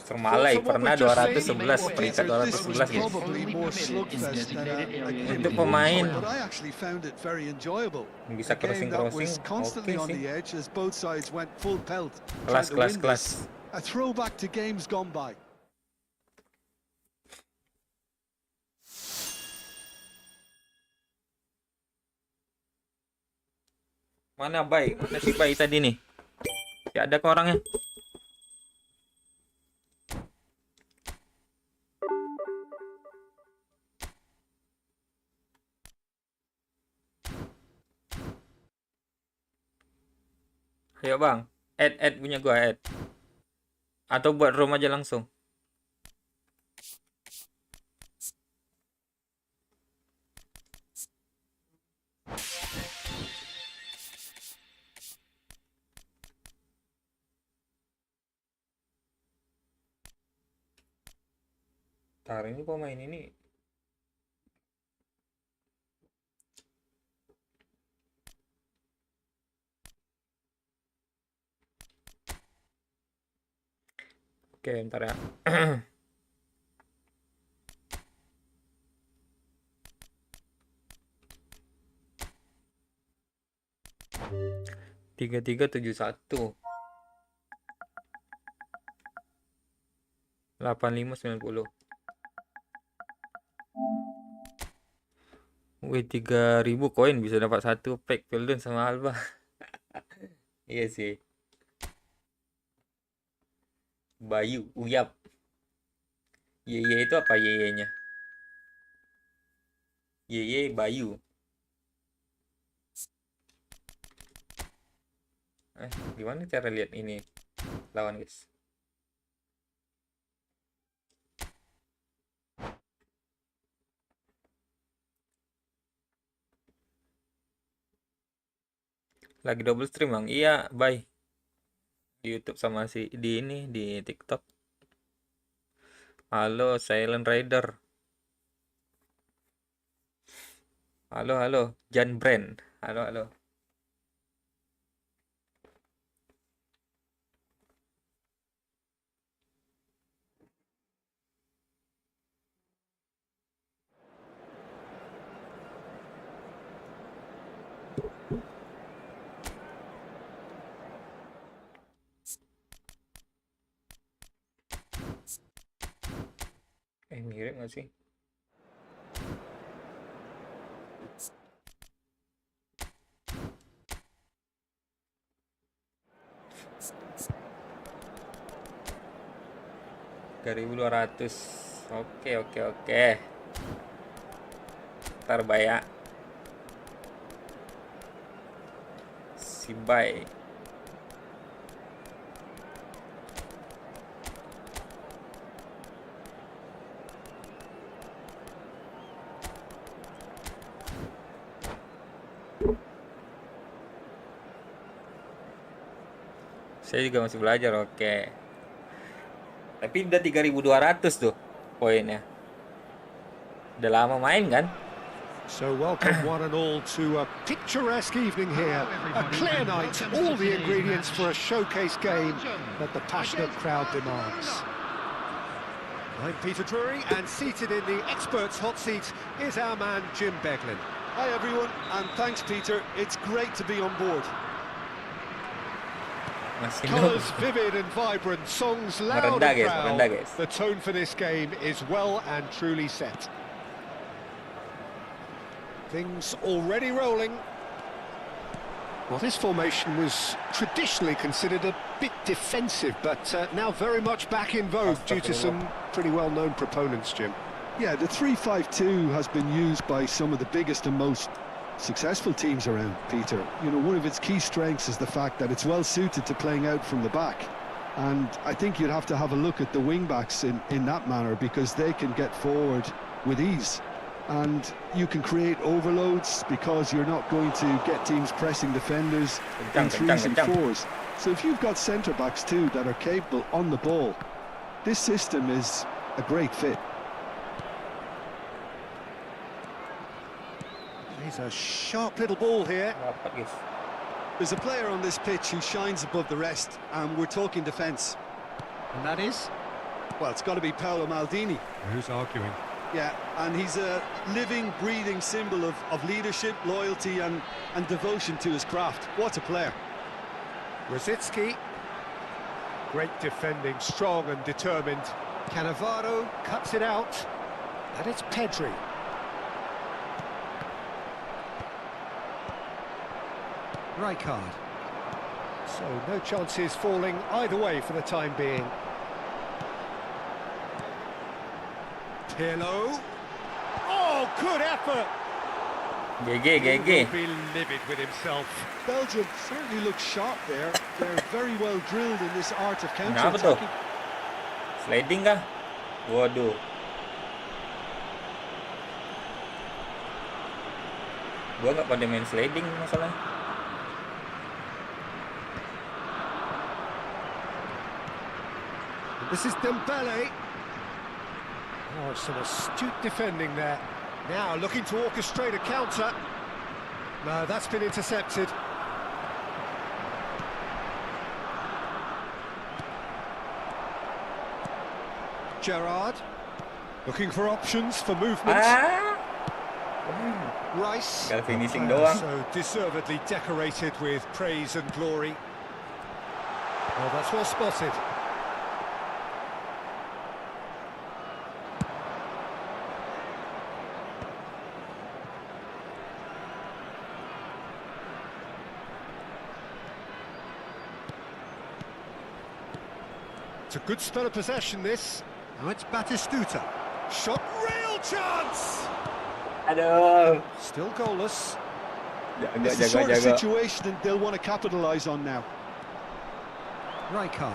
Sermalai pernah 211, peringkat 211, This was guys. probably more slugfest than a game Untuk of pemain. football, but I actually found it very enjoyable. Bisa A game that was crossing-crossing, constantly oke on sih. the edge as both sides went full pelt. Kelas, trying to win kelas. this. A throwback to games gone by. Mana Bay? Mana si Bay tadi nih? Si ada ke orangnya? Ayo bang, add punya gua add. Atau buat room aja langsung. Bentar, ini pemain ini oke, bentar ya. Tiga 3371 8590. Wih, 3000 koin bisa dapat satu pack Pilden sama Alba. Iya sih. Bayu, Uyap. Yeye itu apa Yeye-nya? Yeye Bayu. Gimana cara lihat ini lawan, guys? Lagi double stream, Bang. Iya, bye. Di YouTube sama di ini di TikTok. Halo, Silent Rider. Halo, Jan Brand. Halo. Mirip nggak sih? $3.200. Oke. Ntar bayar. Si bye. Saya juga masih belajar, oke. Tapi udah 3.200 tuh poinnya. Udah lama main kan? So welcome one and all to a picturesque evening here. A clear night, all the ingredients for a showcase game that the passionate crowd demands. I'm Peter Drury, and seated in the experts' hot seat is our man Jim Beglin. Hi everyone, and thanks Peter. It's great to be on board. Colours vivid and vibrant, songs loud and proud. The tone for this game is well and truly set. Things already rolling. Well, this formation was traditionally considered a bit defensive, but now very much back in vogue due to some pretty well-known proponents, Jim. Yeah, the 3-5-2 has been used by some of the biggest and most successful teams around, Peter. You know, one of its key strengths is the fact that it's well suited to playing out from the back, and I think you'd have to have a look at the wing backs in that manner, because they can get forward with ease, and you can create overloads because you're not going to get teams pressing defenders in threes and fours. So if you've got centre backs too that are capable on the ball, this system is a great fit. He's a sharp little ball here. There's a player on this pitch who shines above the rest, and we're talking defence. And that is? Well, it's got to be Paolo Maldini. Who's arguing? Yeah, and he's a living, breathing symbol of leadership, loyalty and devotion to his craft. What a player. Rosicki. Great defending, strong and determined. Cannavaro cuts it out. And it's Pedri. Rijkaard. So no chances falling either way for the time being. Pirlo. Oh, good effort. GG. He will be livid with himself. Belgium certainly looks sharp there. They're very well drilled in this art of Kenapa tuh? counter-attacking. Sliding kah? Waduh. Gua nggak pada main sliding masalahnya. This is Dembele. Oh, some astute defending there. Now looking to orchestrate a counter. No, that's been intercepted. Gerrard looking for options for movement. Rice, Tinggal finishing doang. so deservedly decorated with praise and glory. Well, that's well spotted. It's a good spell of possession, this. Now it's Batistuta. Shot, real chance! Aduh. Still goalless. It's the sort of situation that they'll want to capitalise on now. Rijkaard.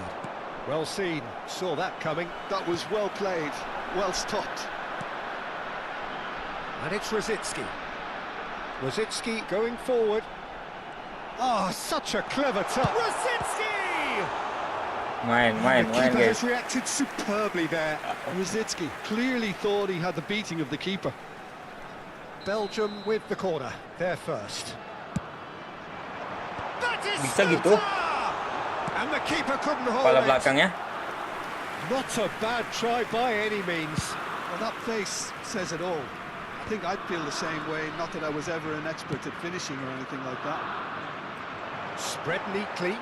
Well seen. Saw that coming. That was well played, well stopped. And it's Rosicki. Rosicki going forward. Oh, such a clever touch. Rosicki! Main The keeper guys. has reacted superbly there. Rosicki clearly thought he had the beating of the keeper. Belgium with the corner. They're first. Bisa gitu? And the keeper couldn't hold Kepala it. belakangnya. Not a bad try by any means. Well, that face says it all. I think I'd feel the same way, not that I was ever an expert at finishing or anything like that. Spread neatly.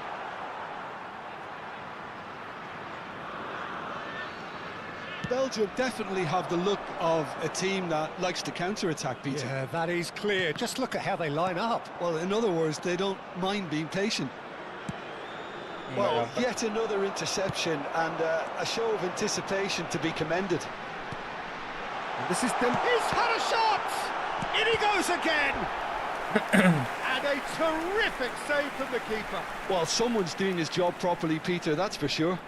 Belgium definitely have the look of a team that likes to counter-attack, Peter. Yeah, that is clear. Just look at how they line up. Well, in other words, they don't mind being patient. Well, yet another interception and a show of anticipation to be commended. And this is them. He's had a shot! In he goes again! And a terrific save from the keeper. Well, someone's doing his job properly, Peter, that's for sure.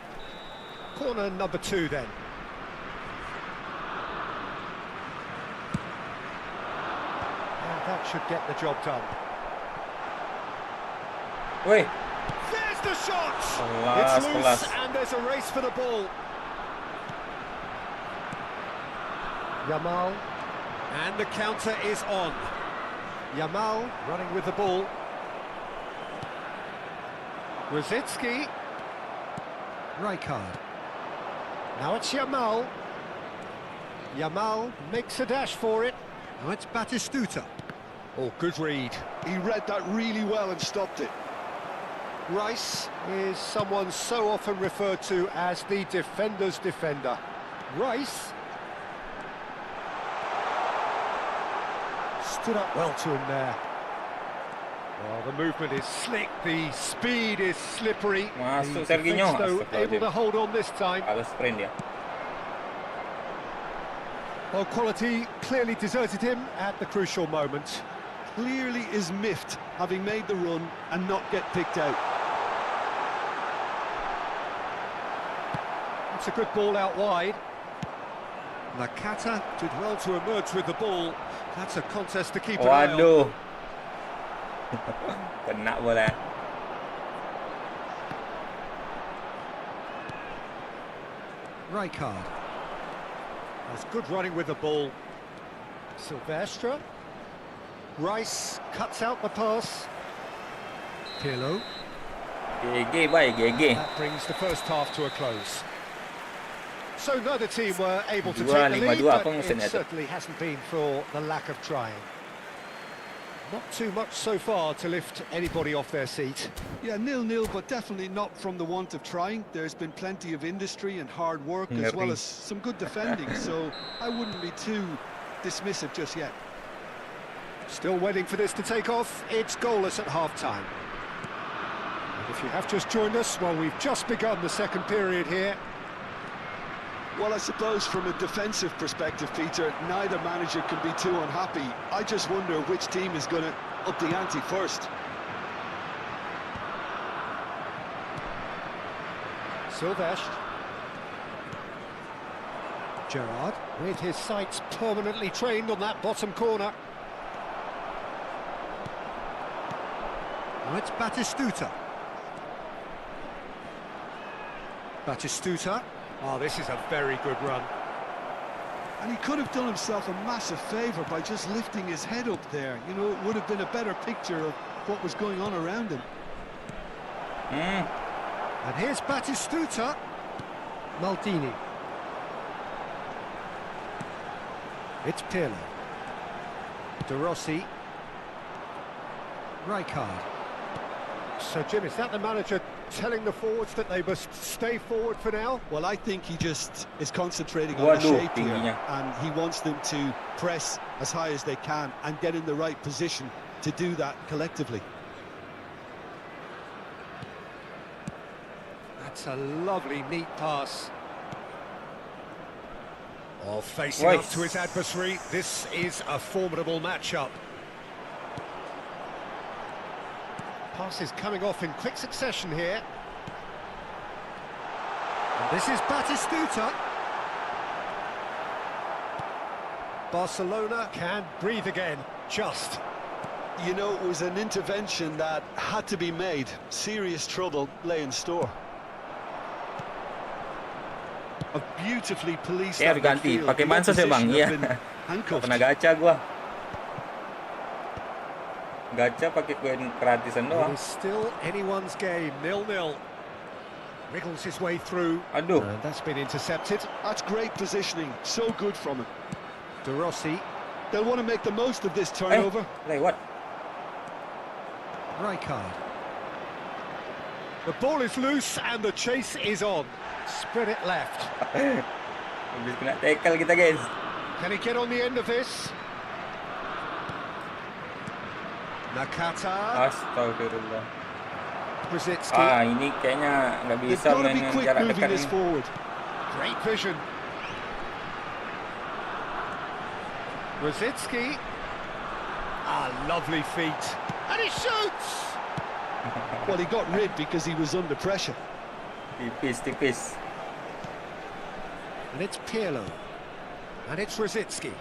Corner number 2 then. And that should get the job done. Woi, There's the shot! Kelas, It's loose kelas. and there's a race for the ball. Yamal. And the counter is on. Yamal running with the ball. Rosicki. Rijkaard. Now it's Yamal. Yamal makes a dash for it. Now it's Batistuta. Oh, good read. He read that really well and stopped it. Rice is someone so often referred to as the defender's defender. Rice stood up well to him there. Well, the movement is slick, the speed is slippery. Masuk The Serginho. defence, though, Astagfirullahaladzim. able to hold on this time. Kalah sprint dia. Well, quality clearly deserted him at the crucial moment. Clearly is miffed, having made the run and not get picked out. It's a good ball out wide. Nakata did well to emerge with the ball. That's a contest to keep an eye on. Waduh. Kena bola. Rijkaard. That's good running with the ball. Silvestre. Rice cuts out the pass. Pirlo. GG, bye, GG. That brings the first half to a close. So neither team were able to take Dua, the lima, lead, dua, but apa musim it itu? certainly hasn't been for the lack of trying. Not too much so far to lift anybody off their seat. Yeah, 0-0, but definitely not from the want of trying. There's been plenty of industry and hard work, as well as some good defending, so I wouldn't be too dismissive just yet. Still waiting for this to take off. It's goalless at half-time. And if you have just joined us, well, we've just begun the second period here. Well, I suppose from a defensive perspective, Peter, neither manager can be too unhappy. I just wonder which team is going to up the ante first. Silvestre. Gerrard, with his sights permanently trained on that bottom corner. Now it's Batistuta. Batistuta. Oh, this is a very good run. And he could have done himself a massive favour by just lifting his head up there. You know, it would have been a better picture of what was going on around him. And here's Batistuta. Maldini. It's Pirlo. De Rossi. Rijkaard. So, Jim, is that the manager telling the forwards that they must stay forward for now? Well, I think he just is concentrating on the shape here, and he wants them to press as high as they can and get in the right position to do that collectively. That's a lovely, neat pass. Oh, facing up to his adversary, this is a formidable matchup. Passes coming off in quick succession here. And this is Batistuta. Barcelona can breathe again, just. You know, it was an intervention that had to be made. Serious trouble lay in store. A beautifully policed ganti, pakai bansos ya bang? Iya. Pernah gacha gua. Gacha pakai koin gratisan doang. It's still anyone's game, 0-0. Wriggles his way through. Aduh. That's been intercepted. That's great positioning, so good from him. De Rossi. They'll want to make the most of this turnover. Lewat. Rijkaard. The ball is loose and the chase is on. Spread it left. Habis kena tackle kita, guys. Can he get on the end of this? Nakata. Astagfirullah. Brzezinski. Ini kayaknya nggak bisa main jarak dekat ini. Forward. Great vision. Brzezinski. Lovely feet. And he shoots! Well, he got rid because he was under pressure. Tipis. And it's Pirlo. And it's Brzezinski.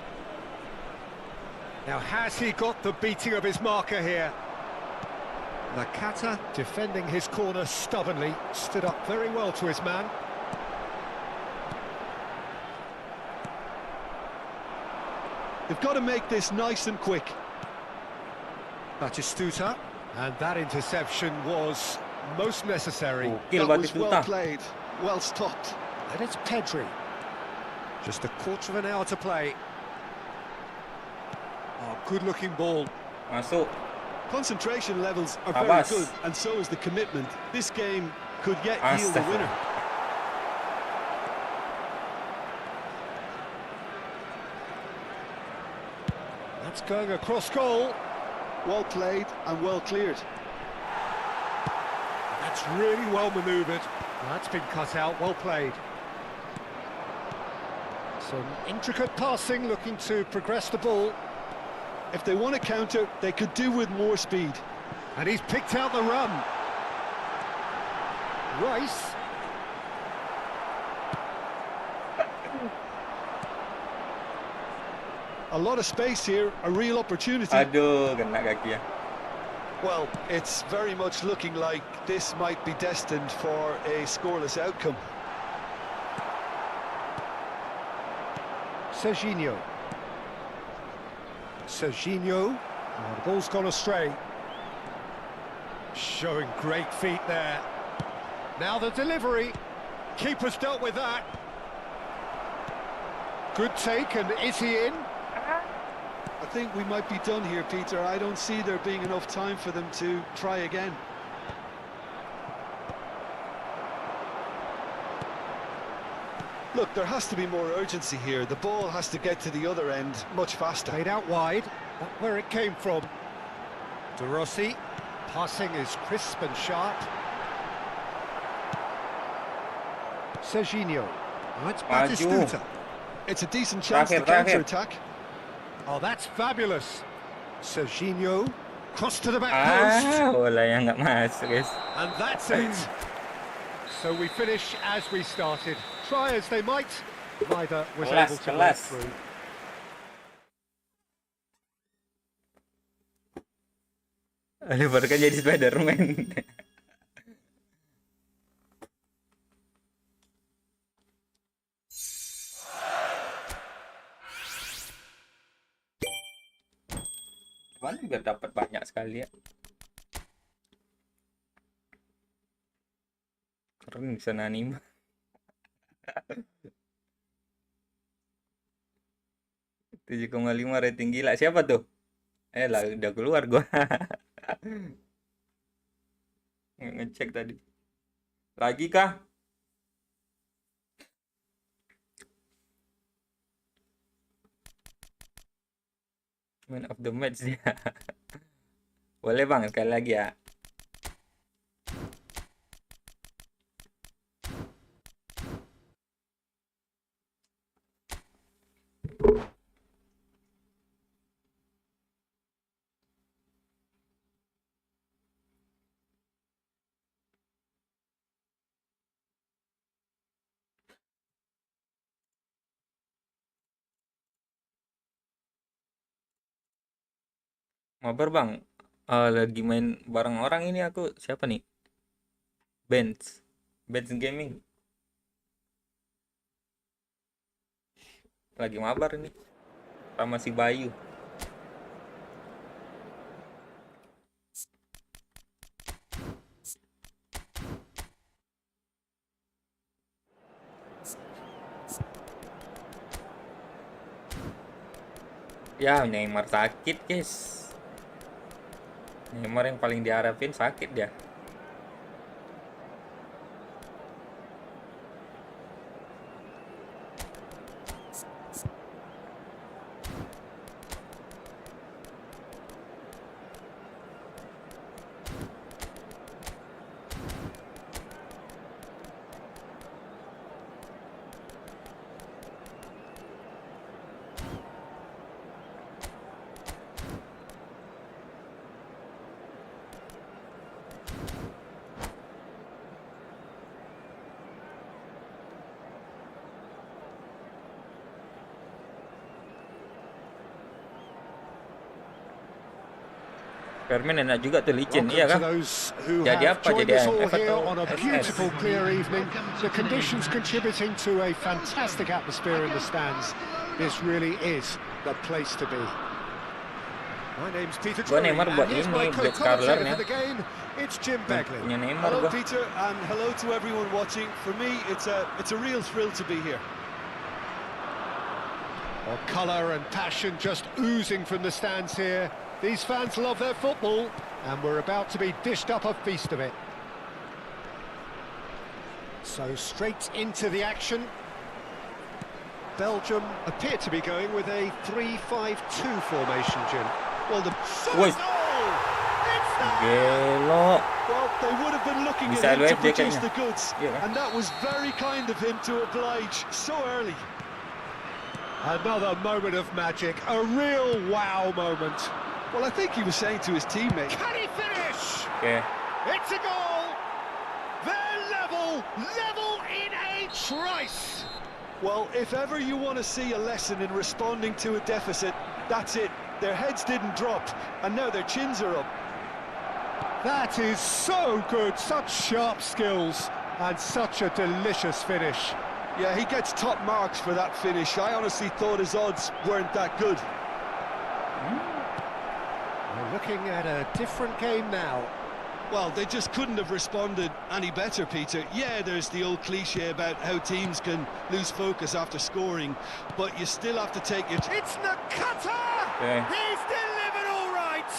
Now, has he got the beating of his marker here? Nakata, defending his corner stubbornly, stood up very well to his man. They've got to make this nice and quick. Batistuta, and that interception was most necessary. That was well played, well stopped. And it's Pedri. Just a quarter of an hour to play. Good-looking ball. Masuk. Concentration levels are very good, and so is the commitment. This game could yet yield a winner. That's going across goal. Well played and well cleared. That's really well manoeuvred. That's been cut out, well played. Some intricate passing, looking to progress the ball. If they want to counter, they could do with more speed. And he's picked out the run. Rice. A lot of space here, a real opportunity. Aduh, kena kaki ya. Well, it's very much looking like this might be destined for a scoreless outcome. Serginho. Oh, the ball's gone astray. Showing great feet there. Now the delivery. Keeper's dealt with that. Good take, and is he in? I think we might be done here, Peter. I don't see there being enough time for them to try again. Look, there has to be more urgency here. The ball has to get to the other end much faster. Played out wide, not where it came from. De Rossi, passing is crisp and sharp. Serginho, that's Batistuta. It's a decent chance to counter-attack. Oh, that's fabulous. Serginho, cross to the back post. Bola yang nggak masuk, guys. And that's it. So we finish as we started. Try as they might, neither was able to break through. Oliver kan jadi Spiderman. Mana biar dapat banyak sekali ya. Keren bisa nanim. 7,5 rating gila. Siapa tuh? Lah udah keluar gua. Ngecek tadi. Lagi kah? Man of the match dia. Boleh bang, sekali lagi ya. Mabar bang, lagi main bareng orang ini aku. Siapa nih? Benz Gaming. Lagi mabar ini sama si Bayu. Ya Neymar sakit guys. Neymar yang paling diharapin sakit dia. Permen enak juga tuh licin, iya kan? Jadi apa? Jadi AMF atau SS? The conditions contributing to a fantastic atmosphere in the stands. This really is the place to be. My name's Peter. Gua Neymar buat ini black color-nya. It's Jim Begley. Punya Neymar Hello gua. Peter, and hello to everyone watching. For me, it's a real thrill to be here. Well, colour and passion just oozing from the stands here. These fans love their football, and we're about to be dished up a feast of it. So straight into the action. Belgium appear to be going with a 3-5-2 formation, Jim. Well, the Woi, It's there! gelo. Well, they would have been looking Bisa at him to LWF dia produce kayaknya. the goods, Iya kan? and that was very kind of him to oblige so early. Another moment of magic, a real wow moment. Well, I think he was saying to his teammate, Can he finish? Oke. It's a goal! They're level in a trice! well, if ever you want to see a lesson in responding to a deficit, that's it. Their heads didn't drop, and now their chins are up. That is so good, such sharp skills, and such a delicious finish. Yeah, he gets top marks for that finish. I honestly thought his odds weren't that good. We're looking at a different game now. Well, they just couldn't have responded any better, Peter. Yeah, there's the old cliche about how teams can lose focus after scoring, but you still have to take it. It's Nakata! Okay. He's delivered all right!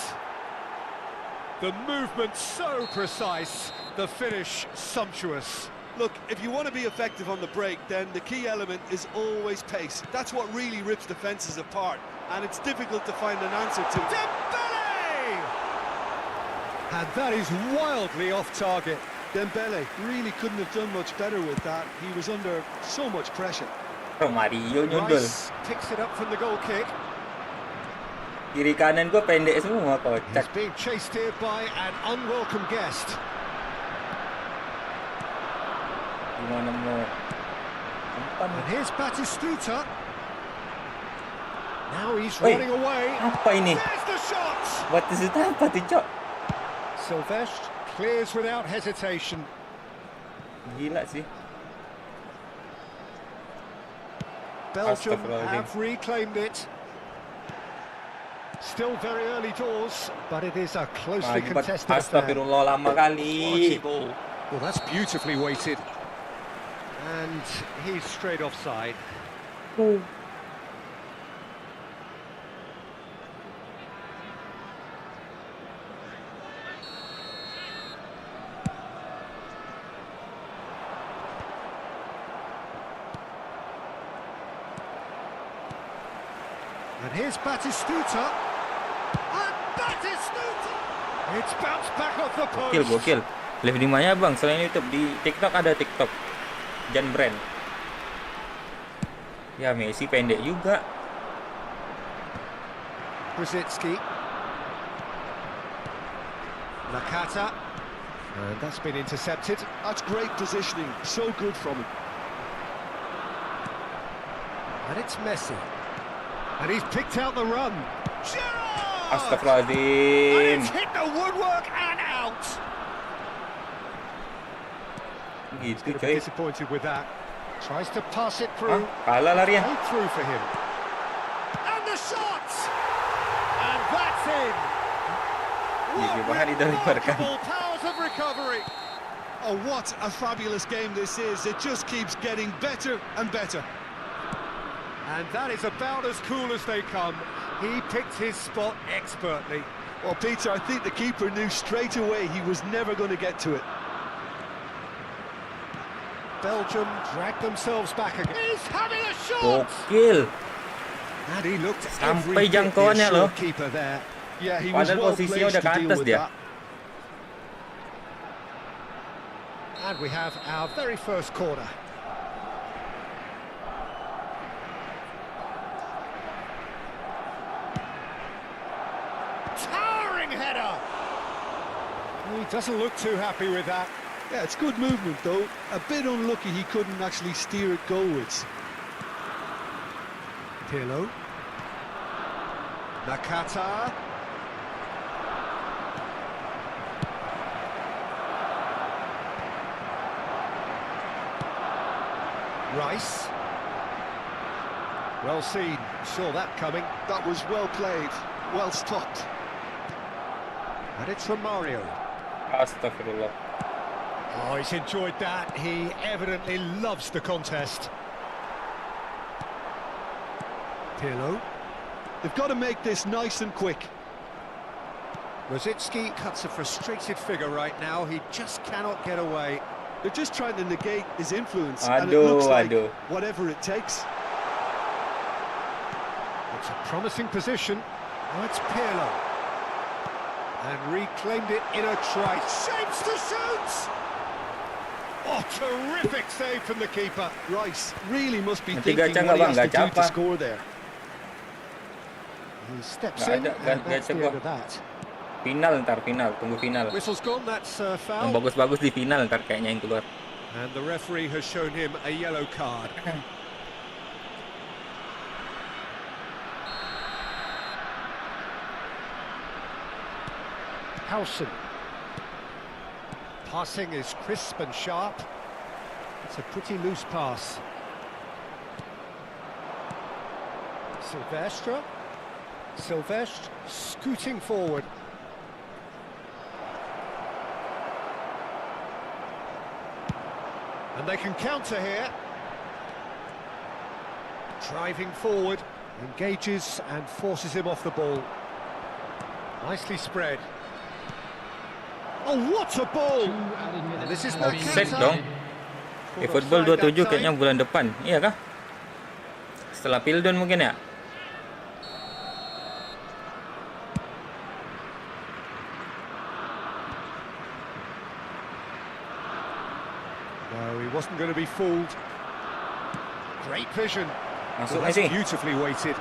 The movement so precise, the finish sumptuous. Look, if you want to be effective on the break, then the key element is always pace. That's what really rips defences apart, and it's difficult to find an answer to. Dembele! And that is wildly off target. Dembele really couldn't have done much better with that. He was under so much pressure. Romario nyundul. Rice picks it up from the goal kick. Kiri kanan gua pendek semua, He's kocak. being chased here by an unwelcome guest. Gimana mau umpan? And here's Batistuta. Now he's Woi, running away. apa ini? There's the shot! Buat itu apa tuh, Cok? Silvestre clears without hesitation. Gila sih. Belgium Astagfirullahaladzim. have reclaimed it. Still very early doors, but it is a closely Maju, contested affair. astagfirullah, lama Quality kali. ball. Well, that's beautifully weighted. And he's straight offside. And here's Batistuta. And Batistuta! It's bounced back off the post. Gokil, gokil. Live di mana bang? Selain YouTube, di TikTok ada TikTok. Jan Brand. Ya, Messi pendek juga. Brzezinski. Nakata. And that's been intercepted. That's great positioning, so good from him. And it's Messi. And he's picked out the run. Gerrard! And Astagfirullahaladzim. it's hit the woodwork and out. Gitu Gonna be coy. disappointed with that. Tries to pass it through. Kalah larian. Hold through for him. And the shot! And that's in. Gigi What banget dilemparkan. remarkable powers of recovery. Oh, what a fabulous game this is. It just keeps getting better and better. And that is about as cool as they come. He picked his spot expertly. Well, Peter, I think the keeper knew straight away he was never going to get to it. Belgium dragged themselves back again. He's having a shot! Gokil. And he looked Sampai every bit the jangkauannya loh. assured keeper there. Yeah, he was Padahal well posisinya placed udah ke to deal atas with dia. that. And we have our very first corner. Towering header! He doesn't look too happy with that. Yeah, it's good movement, though. A bit unlucky he couldn't actually steer it goalwards. Pirlo. Nakata. Rice. Well seen, saw that coming. That was well played, well stopped. And it's from Mario. Astagfirullah. Oh, he's enjoyed that. He evidently loves the contest. Pirlo. They've got to make this nice and quick. Rosicki cuts a frustrated figure right now. He just cannot get away. They're just trying to negate his influence, Aduh, and it looks like aduh. whatever it takes. It's a promising position. Oh, it's Pirlo. And reclaimed it in a trice. Shapes to shoot! Oh, terrific save from the keeper. Rice really must be Nanti thinking gacha what he nggak, has Bang? to do Gacha to apa? score there. He steps Nggak in, ada, and that's gacha the gua. end of that. Final ntar, final. Tunggu final. Whistle's gone, that's a Yang foul. bagus-bagus di final ntar kayaknya yang keluar. And the referee has shown him a yellow card. Howson. Passing is crisp and sharp. It's a pretty loose pass. Silvestre. Silvestre scooting forward. And they can counter here. Driving forward, engages and forces him off the ball. Nicely spread. Oh, what a ball! Two added minutes. This is have been Offset Nakata. dong. Caught eFootball offside that 27 time. kayaknya bulan depan. Iya kah? Setelah Pildon mungkin ya? No, he wasn't going to be fooled. Great vision. Masuk Well, that's Messi. beautifully weighted.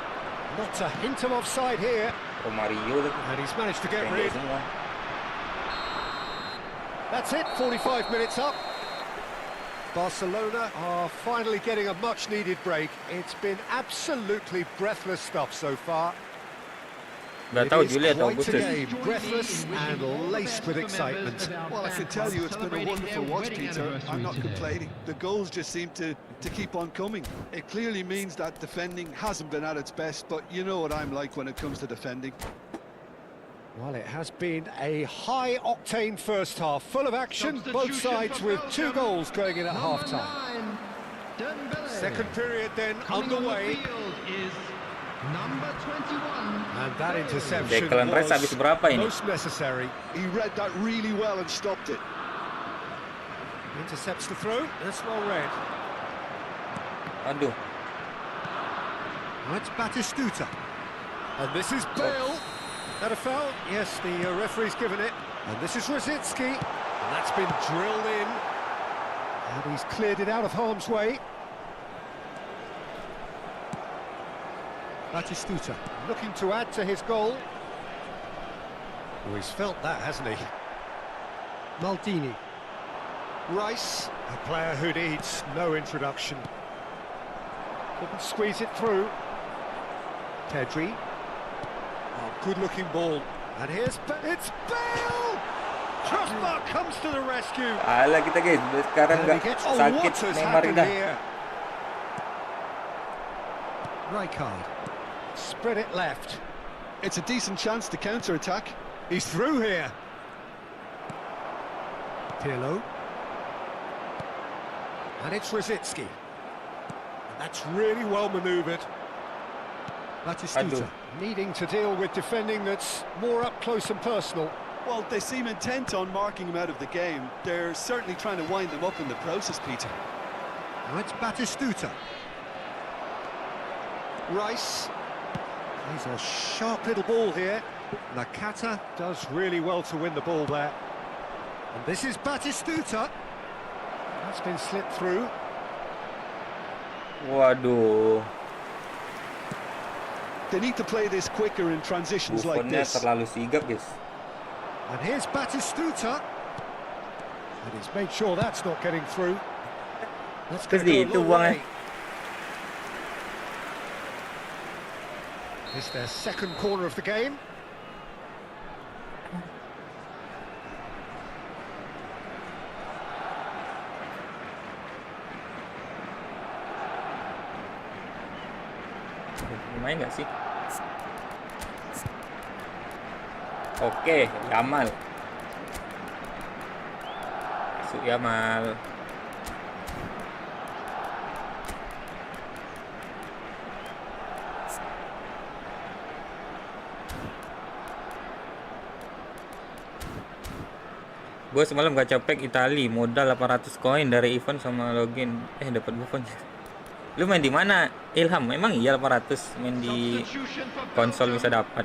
Not a hint of offside here. Oh, Mario tuh. And he's managed to get Pendek rid. semua. That's it, 45 minutes up. Barcelona are finally getting a much-needed break. It's been absolutely breathless stuff so far. Nggak tahu Juli atau Quite a Agustus. game, breathless and laced with excitement. Well, I can tell you it's been a wonderful watch, Peter. I'm not complaining. The goals just seem to keep on coming. It clearly means that defending hasn't been at its best, but you know what I'm like when it comes to defending. Well, it has been a high-octane first half, full of action, both sides with 2 goals going in at half-time. Second period then underway. Number 21. And that interception Declan Rice habis berapa ini? most necessary. He read that really well and stopped it. Intercepts the throw, that's well read. Aduh. That's Batistuta. And this is Bale. That a foul? Yes, the referee's given it. And this is Rosicki. And that's been drilled in. And he's cleared it out of harm's way. Batistuta looking to add to his goal. Oh, he's felt that, hasn't he? Maldini. Rice, a player who needs no introduction. Couldn't squeeze it through. Pedri. Oh, good-looking ball. And it's Bale! Crossbar comes to the rescue. Alah kita guys, sekarang nggak sakit what has Neymar happened dah. here? Rijkaard. Spread it left. It's a decent chance to counter-attack. He's through here. Pirlo. And it's Rosicki. And that's really well manoeuvred. Batistuta needing to deal with defending that's more up close and personal. Well, they seem intent on marking him out of the game. They're certainly trying to wind them up in the process, Peter. Now it's Batistuta. Rice. He's a sharp little ball here. Nakata does really well to win the ball there. And this is Batistuta. That's been slipped through. Waduh. They need to play this quicker in transitions like Buffonnya this. terlalu sigap guys. And here's Batistuta. And he's made sure that's not getting through. That's going to Terus go a itu long way. buangnya. It's their second corner of the game. Main nggak sih? Oke, Yamal. Masuk Yamal. Gue semalam gacha pack Itali, modal 800 koin dari event sama login. Dapat Buffon. Lu main di mana? Ilham, memang iya 800 main di konsol bisa dapat.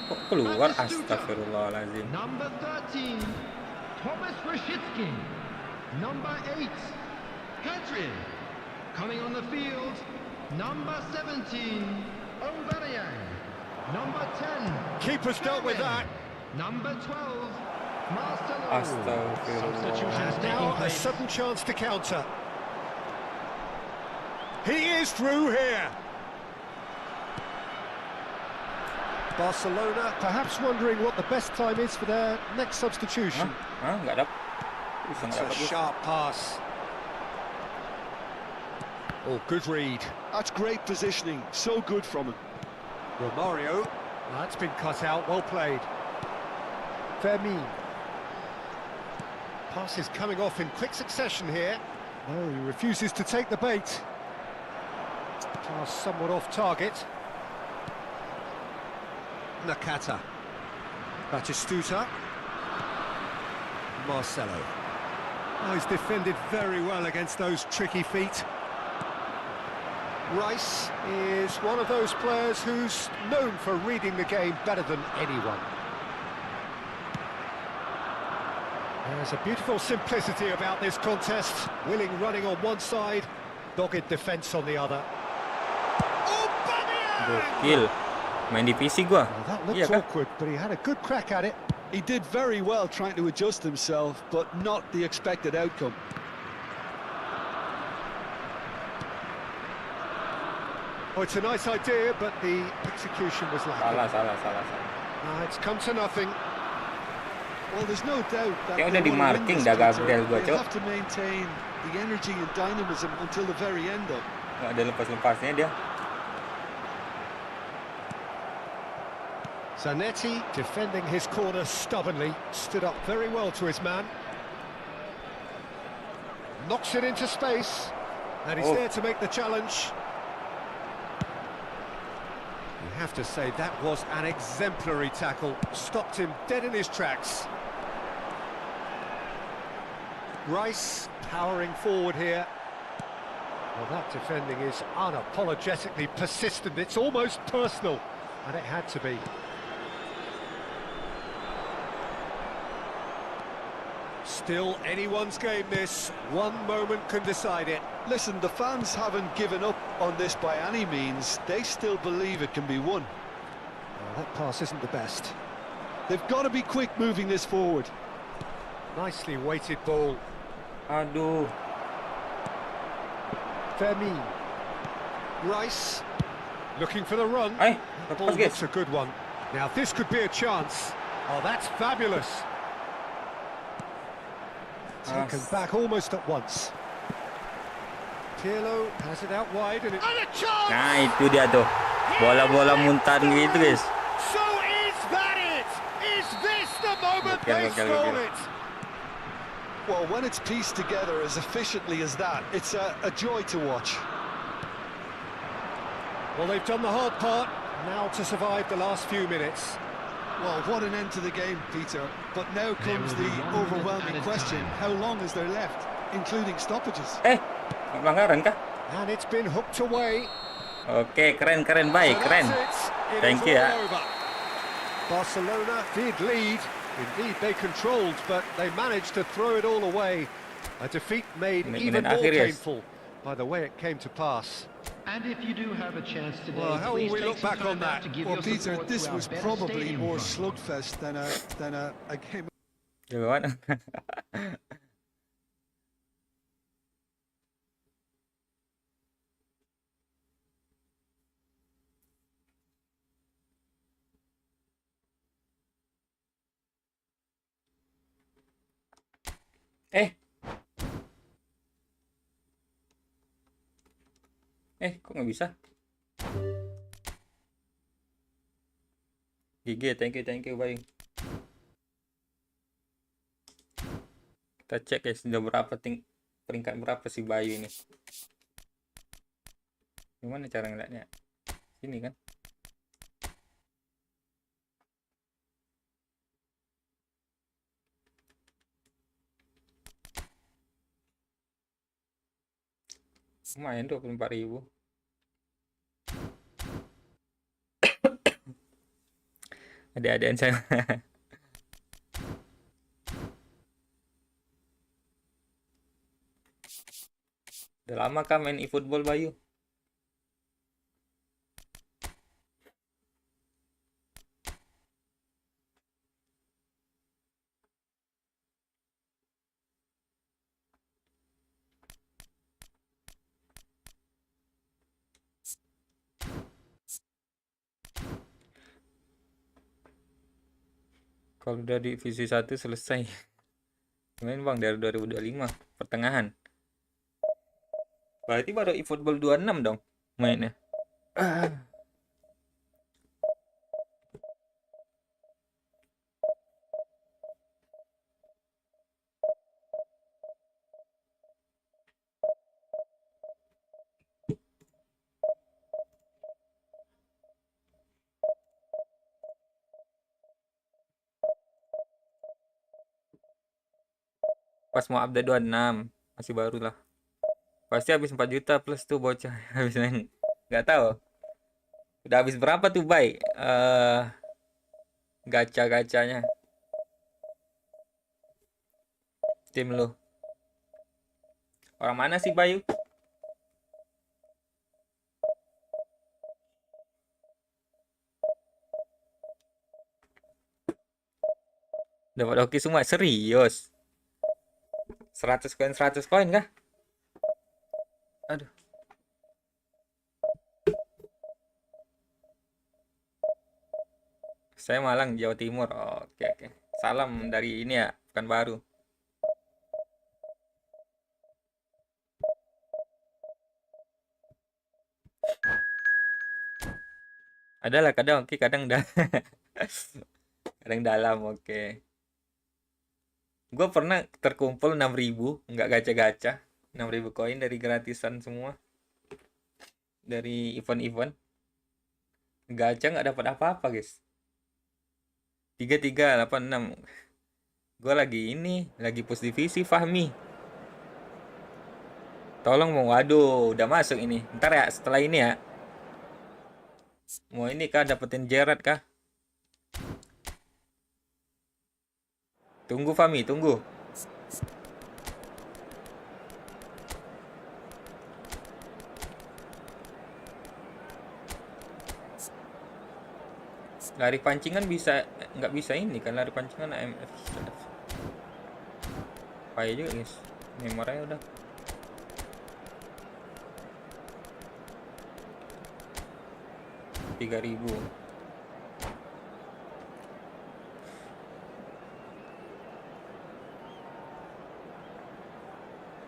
Kok keluar? Astagfirullahaladzim. Number 13, Thomas Rosicki. Number 8, Pedri. Coming on the field, number 17, Aubameyang. Number 10, Keeper's dealt with that. Number 12, Marcelo. Astagfirullah. And now a sudden chance to counter. He is through here. Barcelona perhaps wondering what the best time is for their next substitution. Nggak dapet. Bisa It's nggak a dapet. sharp pass. Oh, good read. That's great positioning. So good from him. Romario. That's been cut out. Well played. Fermin. Pass is coming off in quick succession here. Oh, he refuses to take the bait. Pass somewhat off target. Nakata. Batistuta. Marcelo. Oh, he's defended very well against those tricky feet. Rice is one of those players who's known for reading the game better than anyone. There's a beautiful simplicity about this contest. Willing running on one side, dogged defence on the other. Gokil. Main di PC gua. Well, that looked Iya kan? awkward, but he had a good crack at it. He did very well trying to adjust himself, but not the expected outcome. Oh, it's a nice idea, but the execution was lacking. Salah. It's come to nothing. Well, there's no doubt that Kayak they udah di want to win marking this, dah Peter. Gabriel gua, They Cok. have to maintain the energy and dynamism until the very end, though. Nggak ada lepas-lepasnya dia. Zanetti defending his corner stubbornly, stood up very well to his man. Knocks it into space, and he's there to make the challenge. You have to say that was an exemplary tackle, stopped him dead in his tracks. Rice powering forward here. Well, that defending is unapologetically persistent, it's almost personal, and it had to be. Still anyone's game this, one moment can decide it. Listen, the fans haven't given up on this by any means. They still believe it can be won. Well, that pass isn't the best. They've got to be quick moving this forward. Nicely weighted ball. Aduh. Fermin. Rice. Looking for the run. The Ball pass, guys. looks a good one. Now this could be a chance. Oh, that's fabulous. Taken back almost at once. Pirlo has it out wide and a chance! Nah, itu dia tuh. Bola-bola muntan gitu, guys. So is that it? Is this the moment they scored it? Well, when it's pieced together as efficiently as that, it's a joy to watch. Well, they've done the hard part, now to survive the last few minutes. Well, what an end to the game, Peter. But now comes the overwhelming question, how long is there left, including stoppages? Pelanggaran kah? And it's been hooked away. Oke, keren, baik, keren. Thank you ya. Barcelona did lead. Indeed, they controlled, but they managed to throw it all away. A defeat made even more painful by the way it came to pass. And if you do have a chance today, Well, how will please we take look some back time on out that? to give Well, your Peter, support this to our was better probably stadium more front. slugfest than a game. Gimana? Kok nggak bisa? GG, thank you, bye. Kita cek ya, sudah berapa peringkat berapa si Bayu ini. Gimana cara ngeliatnya? Sini kan? Lumayan 24.000. Adik-adikan saya. Udah lama kah main eFootball, Bayu? Kalau udah di divisi 1 selesai. Main bang dari 2025 pertengahan. Berarti baru eFootball 26 dong mainnya. Pas mau update 26 masih baru lah. Pasti habis 4 juta plus tuh bocah habis main. Nggak tahu. Udah habis berapa tuh, Bay? Gacha-gachanya. Tim lu. Orang mana sih, Bayu? Dapat hoki semua, serius. 100 koin kah? Aduh. Saya Malang, Jawa Timur. Oke. Salam dari ini ya, Pekanbaru. Adalah kadang oke, kadang kadang dalam, oke. Gue pernah terkumpul 6.000, nggak gacha-gacha. 6.000 koin dari gratisan semua. Dari event-event. Gacha nggak dapat apa-apa, guys. 3386. Gue lagi push divisi Fahmi. Tolong mau, waduh, udah masuk ini. Ntar ya, setelah ini ya. Mau ini kah, dapetin Gerard kah? Tunggu Fahmi, tunggu. Lari pancingan bisa, nggak bisa ini kan, lari pancingan AMF. Payah juga guys, memornya udah. $3.000.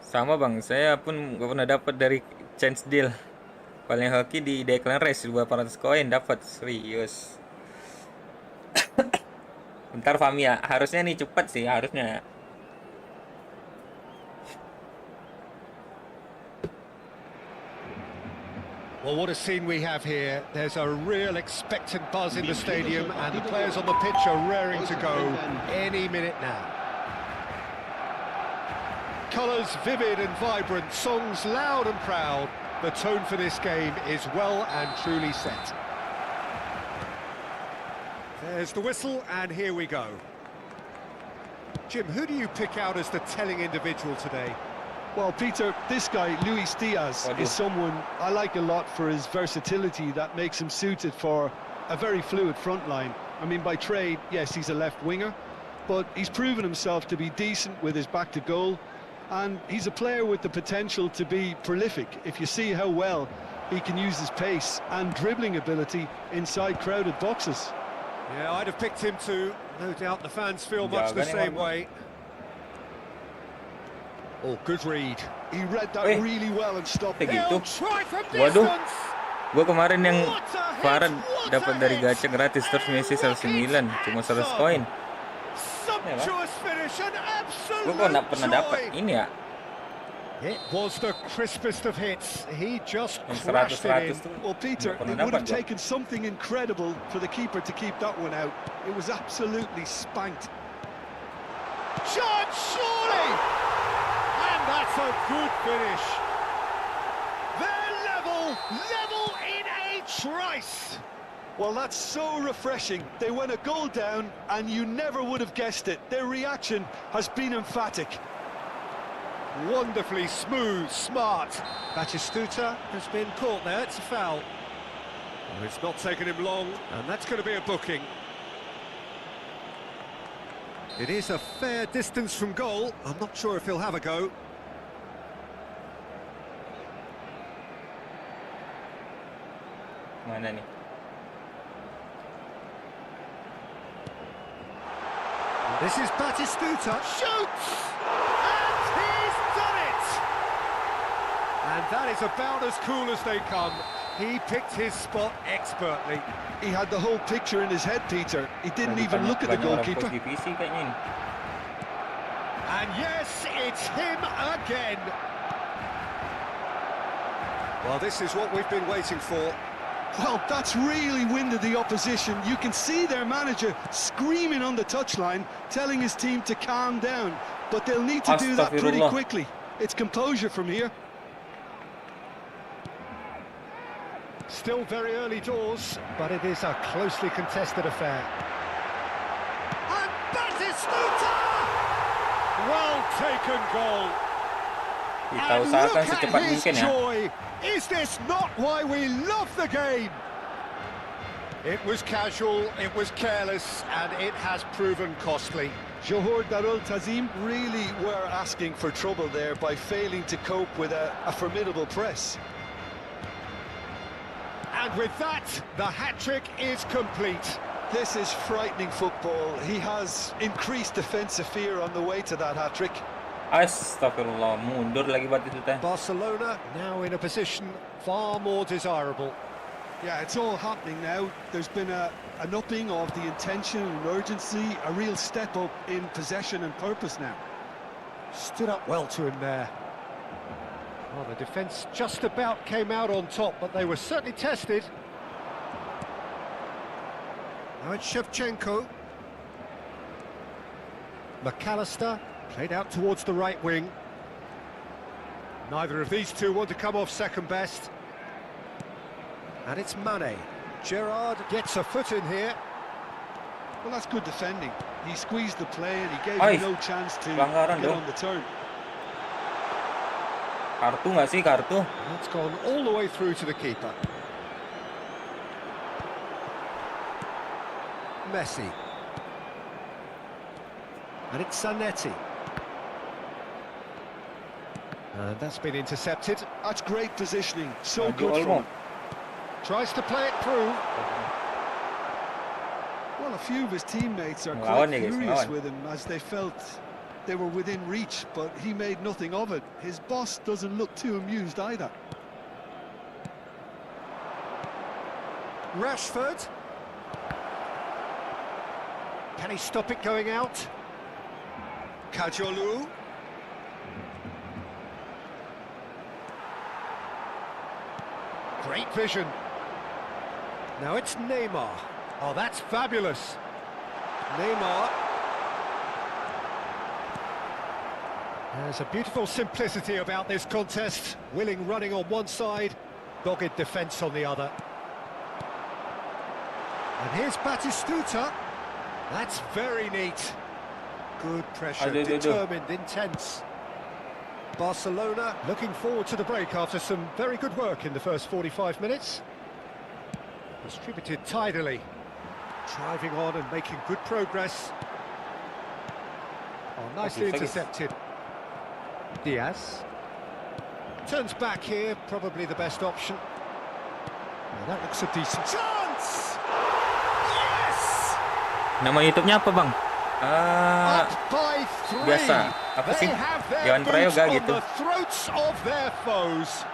Sama bang, saya pun nggak pernah dapat dari chance deal. Paling hoki di Declan Rice 200 koin dapat, serius. Bentar Fahmi ya, harusnya nih cepat sih, harusnya. Well, what a scene we have here. There's a real expectant buzz in the stadium, and the players on the pitch are raring to go any minute now. Colours vivid and vibrant, songs loud and proud. The tone for this game is well and truly set. There's the whistle, and here we go. Jim, who do you pick out as the telling individual today? Well, Peter, this guy, Luis Diaz, is someone I like a lot for his versatility that makes him suited for a very fluid front line. I mean, by trade, yes, he's a left winger, but he's proven himself to be decent with his back to goal, and he's a player with the potential to be prolific if you see how well he can use his pace and dribbling ability inside crowded boxes. Yeah, I'd have picked him too. No doubt the fans feel much the same way. Oh, good read. He read that really well and stopped it. Gitu. Waduh, gue kemarin yang Farad dapat dari gacha gratis terus Messi 109, cuma 100 koin. Gue kok nggak pernah dapat ini ya. It was the crispest of hits. He just Yang crashed it in. Well, Peter, it would have taken something incredible for the keeper to keep that one out. It was absolutely spanked. Shot, surely! And that's a good finish. They're level in a trice. Well, that's so refreshing. They went a goal down, and you never would have guessed it. Their reaction has been emphatic. Wonderfully smooth, smart. Batistuta has been caught there. It's a foul. Well, it's not taken him long, and that's going to be a booking. It is a fair distance from goal. I'm not sure if he'll have a go. Mana nih? This is Batistuta. Shoots! And he's done it! And that is about as cool as they come. He picked his spot expertly. He had the whole picture in his head, Peter. He didn't even look at the goalkeeper. And yes, it's him again. Well, this is what we've been waiting for. Well, that's really winded the opposition. You can see their manager screaming on the touchline, telling his team to calm down. But they'll need to do that pretty quickly. It's composure from here. Still very early doors, but it is a closely contested affair. And Batistuta! Well taken goal. Kita usahakan secepat mungkin ya. Joy. Is this not why we love the game? It was casual, it was careless, and it has proven costly. Johor Darul Tazim really were asking for trouble there by failing to cope with a formidable press. And with that, the hat-trick is complete. This is frightening football. He has increased defensive fear on the way to that hat-trick. Astagfirullah, mundur lagi Batistuta. Barcelona now in a position far more desirable. Yeah, it's all happening now. There's been an upping of the intention and urgency, a real step up in possession and purpose now. Stood up well to him there. Well, the defence just about came out on top, but they were certainly tested. Now it's Shevchenko. McAllister played out towards the right wing. Neither of these two want to come off second best. And it's Mane. Gerrard gets a foot in here. Well, that's good defending. He squeezed the play and he gave him no chance to get on the turn. Kartu nggak sih, kartu? It's gone all the way through to the keeper. Messi. And it's Zanetti. And that's been intercepted. That's great positioning. So good from him. Tries to play it through. Well, a few of his teammates are quite furious with him as they felt they were within reach, but he made nothing of it. His boss doesn't look too amused either. Rashford. Can he stop it going out? Kajolu. Great vision. Now it's Neymar. Oh, that's fabulous. Neymar. There's a beautiful simplicity about this contest. Willing running on one side, dogged defence on the other. And here's Batistuta. That's very neat. Good pressure, determined, intense. Barcelona looking forward to the break after some very good work in the first 45 minutes. Distributed tidily. Driving on and making good progress. Oh, nicely intercepted. Diaz. Turns back here, probably the best option. Well, that looks a decent chance! Yes! Nama YouTube-nya apa, Bang? Up by 3. Biasa. Apa sih? They have their Yohan boots prayoga on gitu. the throats of their foes.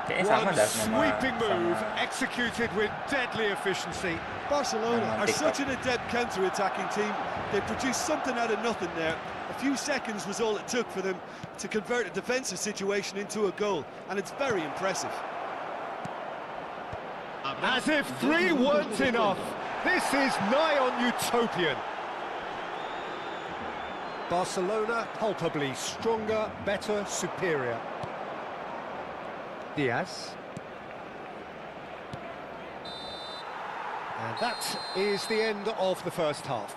Kayaknya sama dah nama Sweeping move sama. executed with deadly efficiency. Barcelona are such an adept counter-attacking team. They produced something out of nothing there. A few seconds was all it took for them to convert a defensive situation into a goal, and it's very impressive. As if 3 weren't enough, this is nigh on utopian. Barcelona palpably stronger, better, superior. Diaz. And that is the end of the first half.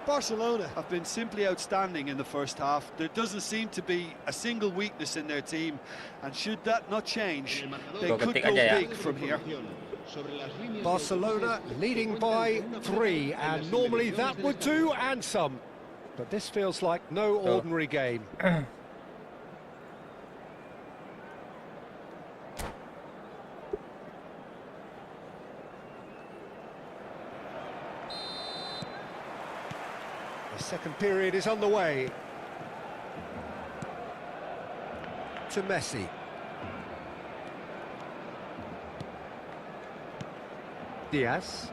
Barcelona have been simply outstanding in the first half. There doesn't seem to be a single weakness in their team, and should that not change, they could go big from here. Barcelona leading by 3, and normally that would do, and some. But this feels like no ordinary game. The second period is underway. To Messi. Diaz.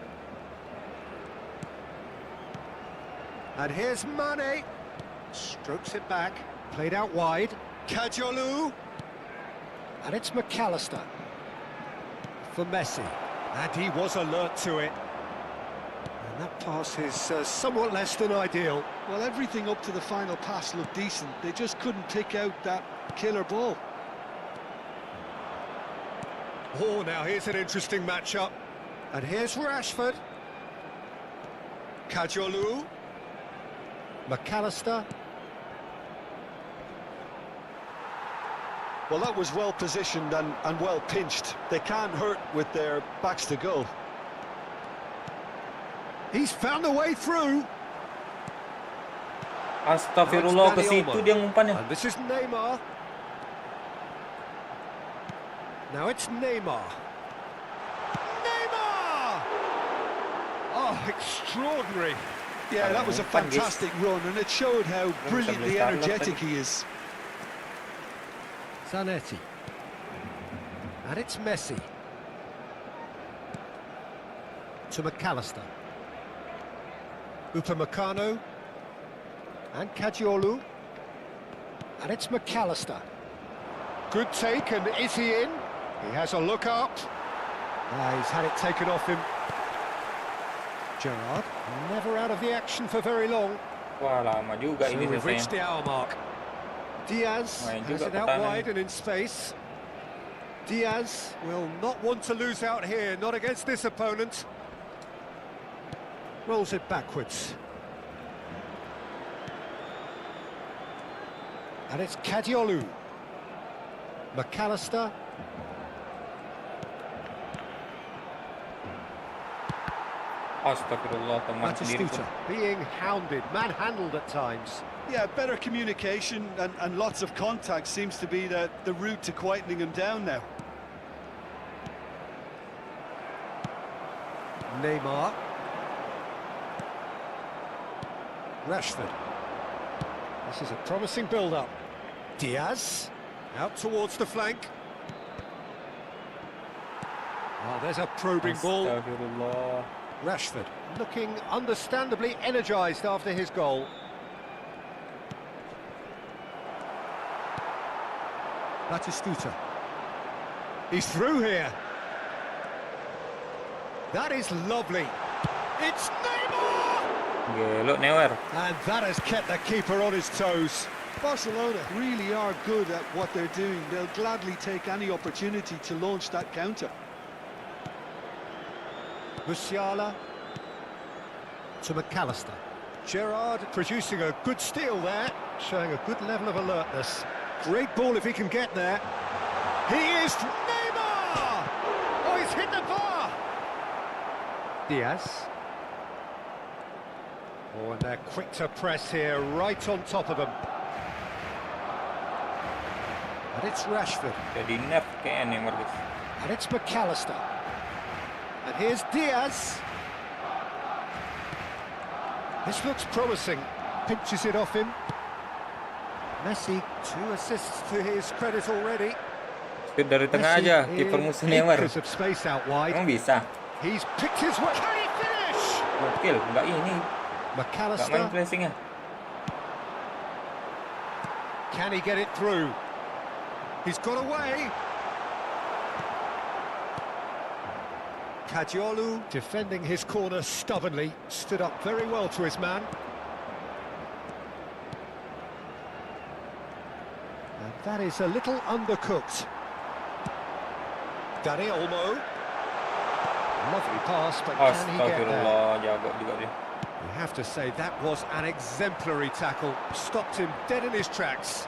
And here's Mane. Strokes it back. Played out wide. Kajolu. And it's McAllister. For Messi. And he was alert to it. And that pass is somewhat less than ideal. Well, everything up to the final pass looked decent. They just couldn't pick out that killer ball. Oh, now here's an interesting matchup. And here's Rashford. Kajolu. McAllister. Well, that was well positioned and well pinched. They can't hurt with their backs to goal. He's found a way through. Astagfirullah, ke situ dia ngumpannya. And this is Neymar. Now it's Neymar. Neymar! extraordinary. Yeah, that was a fantastic run, and it showed how brilliantly energetic he is. Zanetti. And it's Messi. To McAllister. Upamecano. And Caggiolu. And it's McAllister. Good take, and is he in? He has a look up. He's had it taken off him. Gerrard, never out of the action for very long. Wah, lama juga So ini we've reached selesai. the hour mark. Diaz Main has juga it out pertahanan wide and in space. Diaz will not want to lose out here, not against this opponent. Rolls it backwards. And it's Caggiolu. McAllister. Astagfirullah, teman sendiri pun. Batistuta being hounded, manhandled at times. Yeah, better communication and lots of contact seems to be the route to quietening him down now. Neymar. Rashford. This is a promising build-up. Diaz. Out towards the flank. Oh, there's a probing ball. Astagfirullah. Rashford looking understandably energised after his goal. Batistuta. He's through here. That is lovely. It's Neymar! Gelok Neuer. And that has kept the keeper on his toes. Barcelona really are good at what they're doing. They'll gladly take any opportunity to launch that counter. Musiala to McAllister. Gerrard producing a good steal there, showing a good level of alertness. Great ball if he can get there. He is Neymar! Oh, he's hit the bar! Diaz. Oh, and they're quick to press here, right on top of them. And it's Rashford. Jadi nerf kayaknya Neymar, guys. And it's McAllister. And here's Diaz. This looks promising. Pinches it off him. Messi, 2 assists to his credit already. Shoot dari tengah aja, kiper musuh Neymar. Acres of space out wide. Emang bisa? He's picked his way. Can he finish? Gokil, enggak ini. Enggak main McAllister. pressingnya. Can he get it through? He's got away. Caggiolu defending his corner stubbornly, stood up very well to his man. And that is a little undercooked. Dani Olmo. Lovely pass, but can he get there? Astagfirullah, jago juga dia. You have to say that was an exemplary tackle. Stopped him dead in his tracks.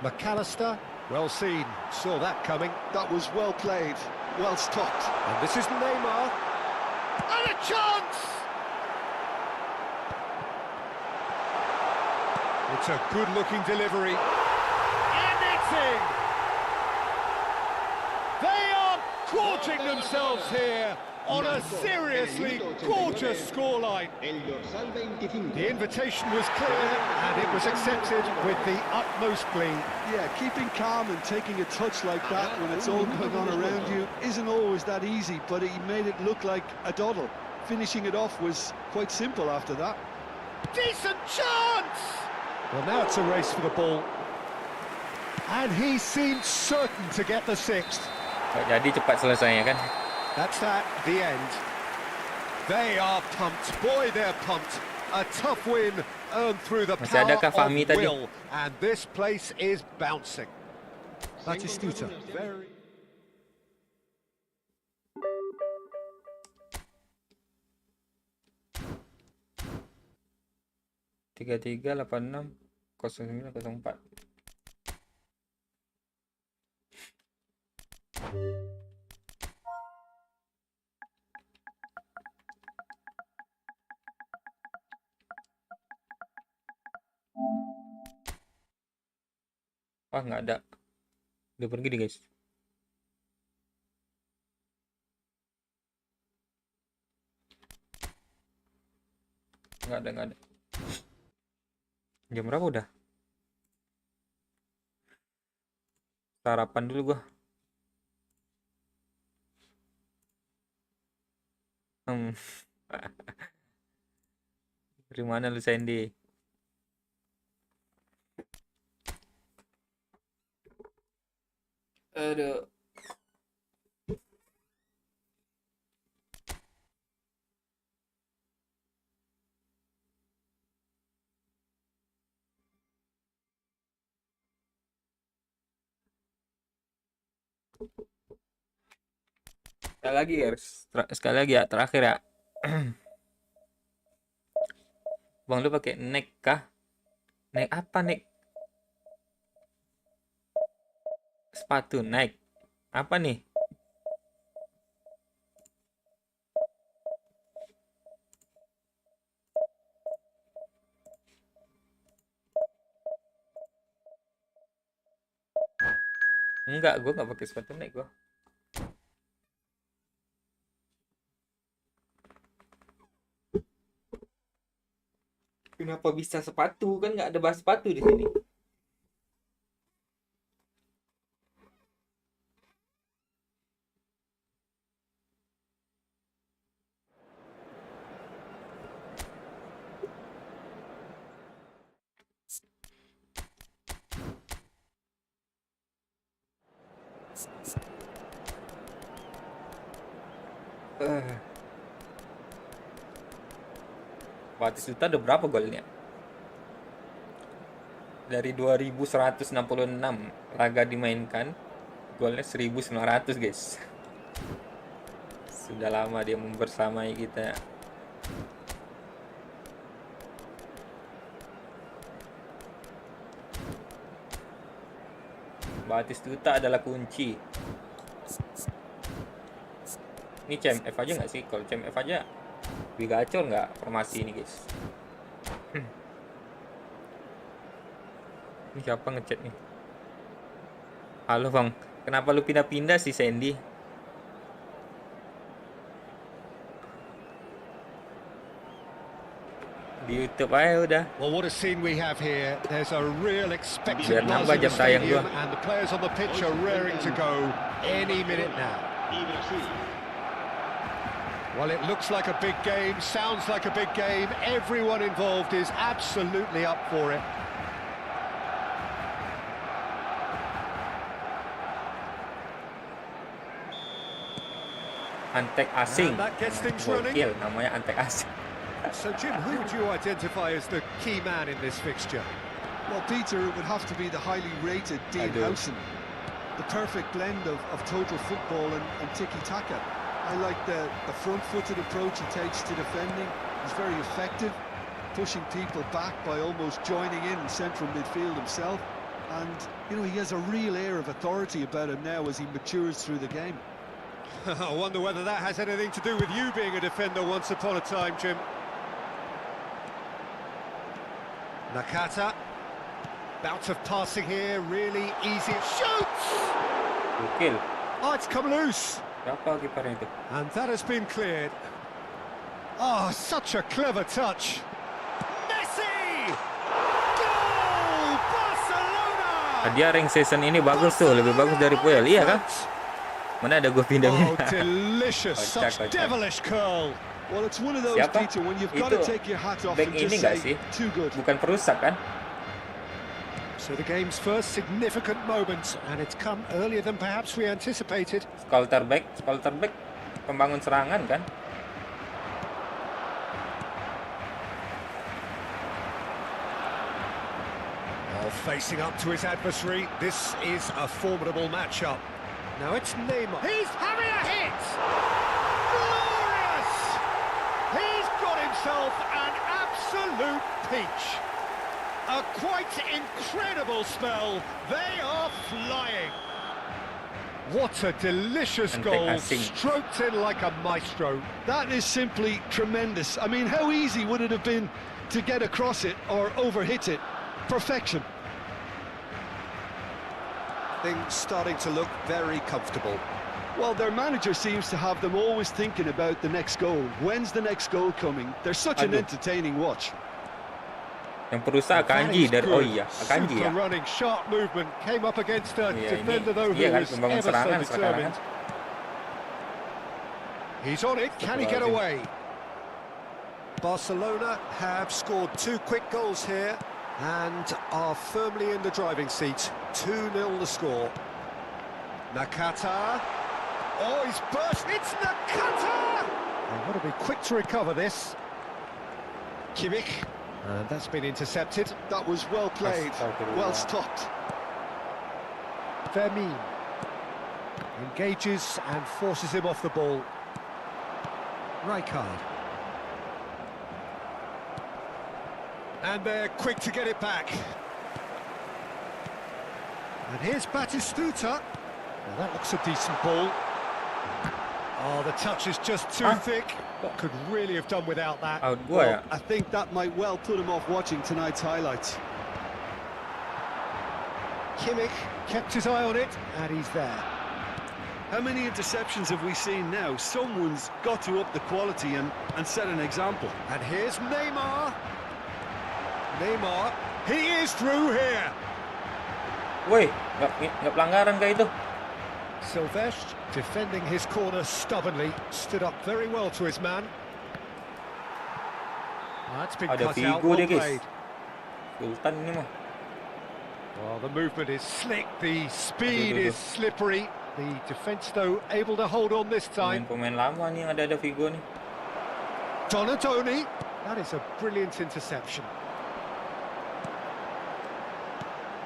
McAllister, well seen, saw that coming. That was well played, well stopped. And this is Neymar. And a chance! It's a good-looking delivery. And it's in! They are gorging themselves here on a seriously gorgeous scoreline. The invitation was clear and it was accepted with the utmost glee. Yeah, keeping calm and taking a touch like that when it's all going on around you isn't always that easy, but he made it look like a doddle. Finishing it off was quite simple after that. Decent chance! Well, now it's a race for the ball. And he seemed certain to get the 6th. Jadi cepat selesainya kan. That's that, the end. They are pumped. Boy, they're pumped. A tough win earned through the Masih power adakah of Fahmi tadi? will. And this place is bouncing. Batistuta. Very... 33860904. Wah, nggak ada. Udah pergi deh, guys. Nggak ada. Jam berapa udah? Sarapan dulu gua. Dari mana lu, Sandy? Aduh. Sekali lagi ya, terakhir ya. Bang, lu pakai neck kah? Neck apa, neck? Sepatu Nike. Apa nih? Enggak, gue nggak pakai sepatu Nike gue. Kenapa bisa sepatu? Kan nggak ada bahas sepatu di sini. Batistuta udah berapa golnya? Dari 2166 laga dimainkan, golnya 1900, guys. Sudah lama dia membersamai kita. Batistuta adalah kunci. Ini CMF aja nggak sih? Kalau CMF aja lebih gacor nggak formasi ini, guys? Ini siapa ngechat nih? Halo bang, kenapa lu pindah-pindah sih, Sandy? Di YouTube aja udah. Well, what a scene we have here. There's a real expected Biar buzz nambah in the jam tayang stadium, gua. and the players on the pitch are raring to go any minute now. Well, it looks like a big game, sounds like a big game. Everyone involved is absolutely up for it. Antek asing. And that gets things running. Gokil, namanya antek asing. So, Jim, who would you identify as the key man in this fixture? Well, Peter, it would have to be the highly rated Dean Howson. The perfect blend of total football and tiki-taka. I like the front-footed approach he takes to defending. He's very effective, pushing people back by almost joining in central midfield himself. And, you know, he has a real air of authority about him now as he matures through the game. I wonder whether that has anything to do with you being a defender once upon a time, Jim. Nakata. Bout of passing here, really easy. Shoots! Gokil. Oh, it's come loose. Siapa kipernya itu? And that has been cleared. Oh, such a clever touch. Messi! Goal! Barcelona! Dia rank season ini bagus tuh, lebih bagus dari Puel, iya kan? Mana ada gue pindah? Oh, delicious, such devilish curl. Well, it's one of those, Siapa? Peter, when you've got to take your hat off Back and ini just nggak say, sih? too good. Bukan perusak kan? So the game's first significant moment, and it's come earlier than perhaps we anticipated. Skulterback, pembangun serangan kan? Oh, facing up to his adversary, this is a formidable matchup. Now it's Neymar. He's having a hit! Glorious! He's got himself an absolute peach. A quite incredible spell. They are flying. What a delicious goal, stroked in like a maestro. That is simply tremendous. I mean, how easy would it have been to get across it or overhit it? Perfection. Things starting to look very comfortable. Well, their manager seems to have them always thinking about the next goal. When's the next goal coming? They're such an entertaining watch. Yang perusak Akanji dari Akanji ya. Super running, sharp movement, came up against a defender though who kan was membangun ever so serangan determined. He's on it, can he get away? Barcelona have scored 2 quick goals here and are firmly in the driving seat. 2-0 the score. Nakata. Oh, he's burst. It's Nakata! They've got to be quick to recover this. Kimmich. And that's been intercepted. That was well played, well stopped. Vermin engages and forces him off the ball. Rijkaard. And they're quick to get it back. And here's Batistuta. Now that looks a decent ball. Oh, the touch is just too thick. Could really have done without that. Well, I think that might well put him off watching tonight's highlights. Kimmich kept his eye on it, and he's there. How many interceptions have we seen now? Someone's got to up the quality and set an example. And here's Neymar. Neymar, he is through here. Woi, nggak pelanggaran kayak itu. Silvestre, defending his corner stubbornly, stood up very well to his man. That's been Ada cut out, Figo well dia guys. played. Sultan ini mah. Well, the movement is slick, the speed is slippery. The defence, though, able to hold on this time. Pemain lama nih yang ada Figo nih. Donatoni, that is a brilliant interception.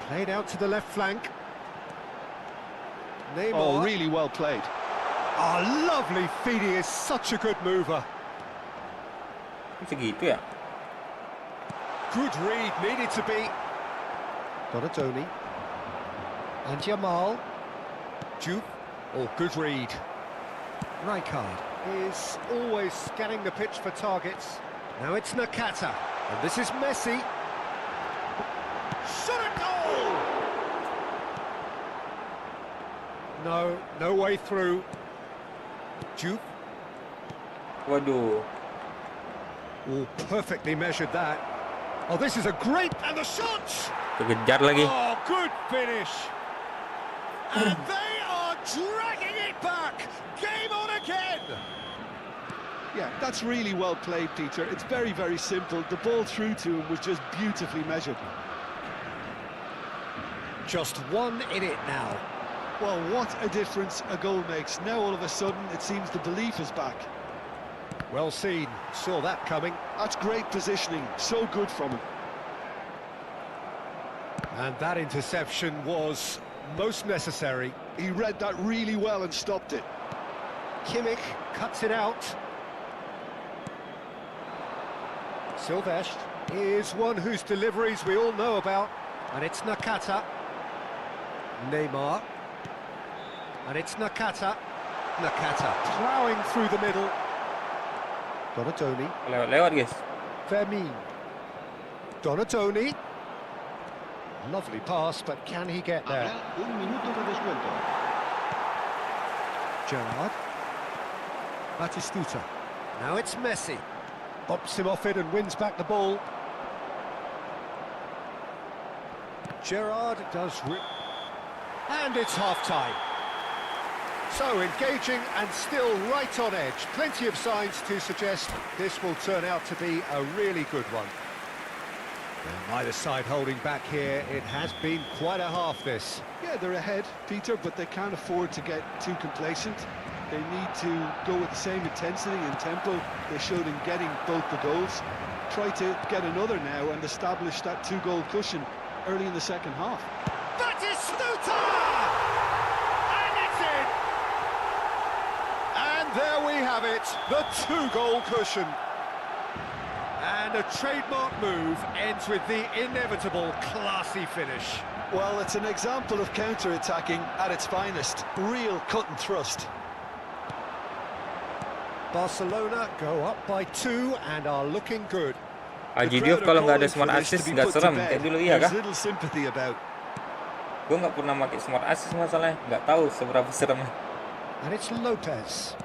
Played out to the left flank. Neymar. Oh, really well played. Oh, lovely feed, he is such a good mover. Segitu ya. Good read, needed to be. Donatoni. And Jamal. Juve. Oh, good read. Rijkaard is always scanning the pitch for targets. Now it's Nakata. And this is Messi. Shot at goal! No way through. Juve. Waduh. Oh, perfectly measured that. Oh, this is a great... And the shot! Kejar lagi. Oh, good finish. And they are dragging it back. Game on again. Yeah, that's really well played, Peter. It's very, very simple. The ball through to him was just beautifully measured. Just one in it now. Well, what a difference a goal makes. Now, all of a sudden, it seems the belief is back. Well seen. Saw that coming. That's great positioning. So good from him. And that interception was most necessary. He read that really well and stopped it. Kimmich cuts it out. Silvestre is one whose deliveries we all know about. And it's Nakata. Neymar. And it's Nakata. Nakata ploughing through the middle. Donatoni. Lewat guys. Vermin. Donatoni. Lovely pass, but can he get there? Gerrard. Batistuta. Now it's Messi. Bops him off it and wins back the ball. Gerrard does rip. And it's half-time. So engaging and still right on edge. Plenty of signs to suggest this will turn out to be a really good one. And neither side holding back here. It has been quite a half, this. Yeah, they're ahead, Peter, but they can't afford to get too complacent. They need to go with the same intensity and tempo they showed in getting both the goals. Try to get another now and establish that 2-goal cushion early in the second half. That is Stuta! And it's in! And there we have it, the 2-goal cushion. And a trademark move ends with the inevitable classy finish. Well, it's an example of counter-attacking at its finest. Real cut and thrust. Barcelona go up by 2 and are looking good. Haji Diouf kalau nggak ada smart assist nggak serem kayak dulu iya kah? Little sympathy about. Gue nggak pernah pakai smart assist masalahnya, nggak tahu seberapa seremnya. And it's Lopez.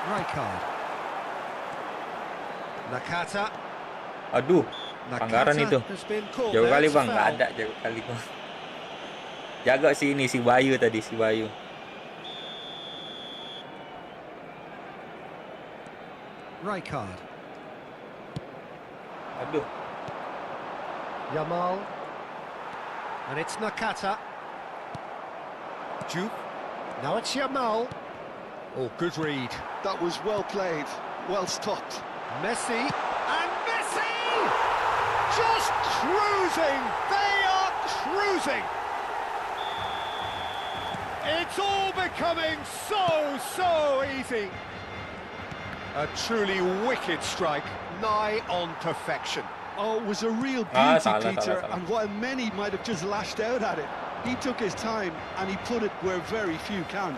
Rijkaard. Nakata. Aduh, pelanggaran itu. Nakata has been called. Jauh There, kali it's a bang, nggak foul. ada jauh kali bang. Jaga si ini, si Bayu tadi, si Bayu. Rijkaard. Aduh, Yamal. And it's Nakata. Juke. Now it's Yamal. Oh, good read. That was well played, well stopped. Messi. And Messi! Just cruising! They are cruising! It's all becoming so easy. A truly wicked strike, nigh on perfection. Oh, it was a real Ah, beauty, salah, Peter, salah. and while many might have just lashed out at it, he took his time and he put it where very few can.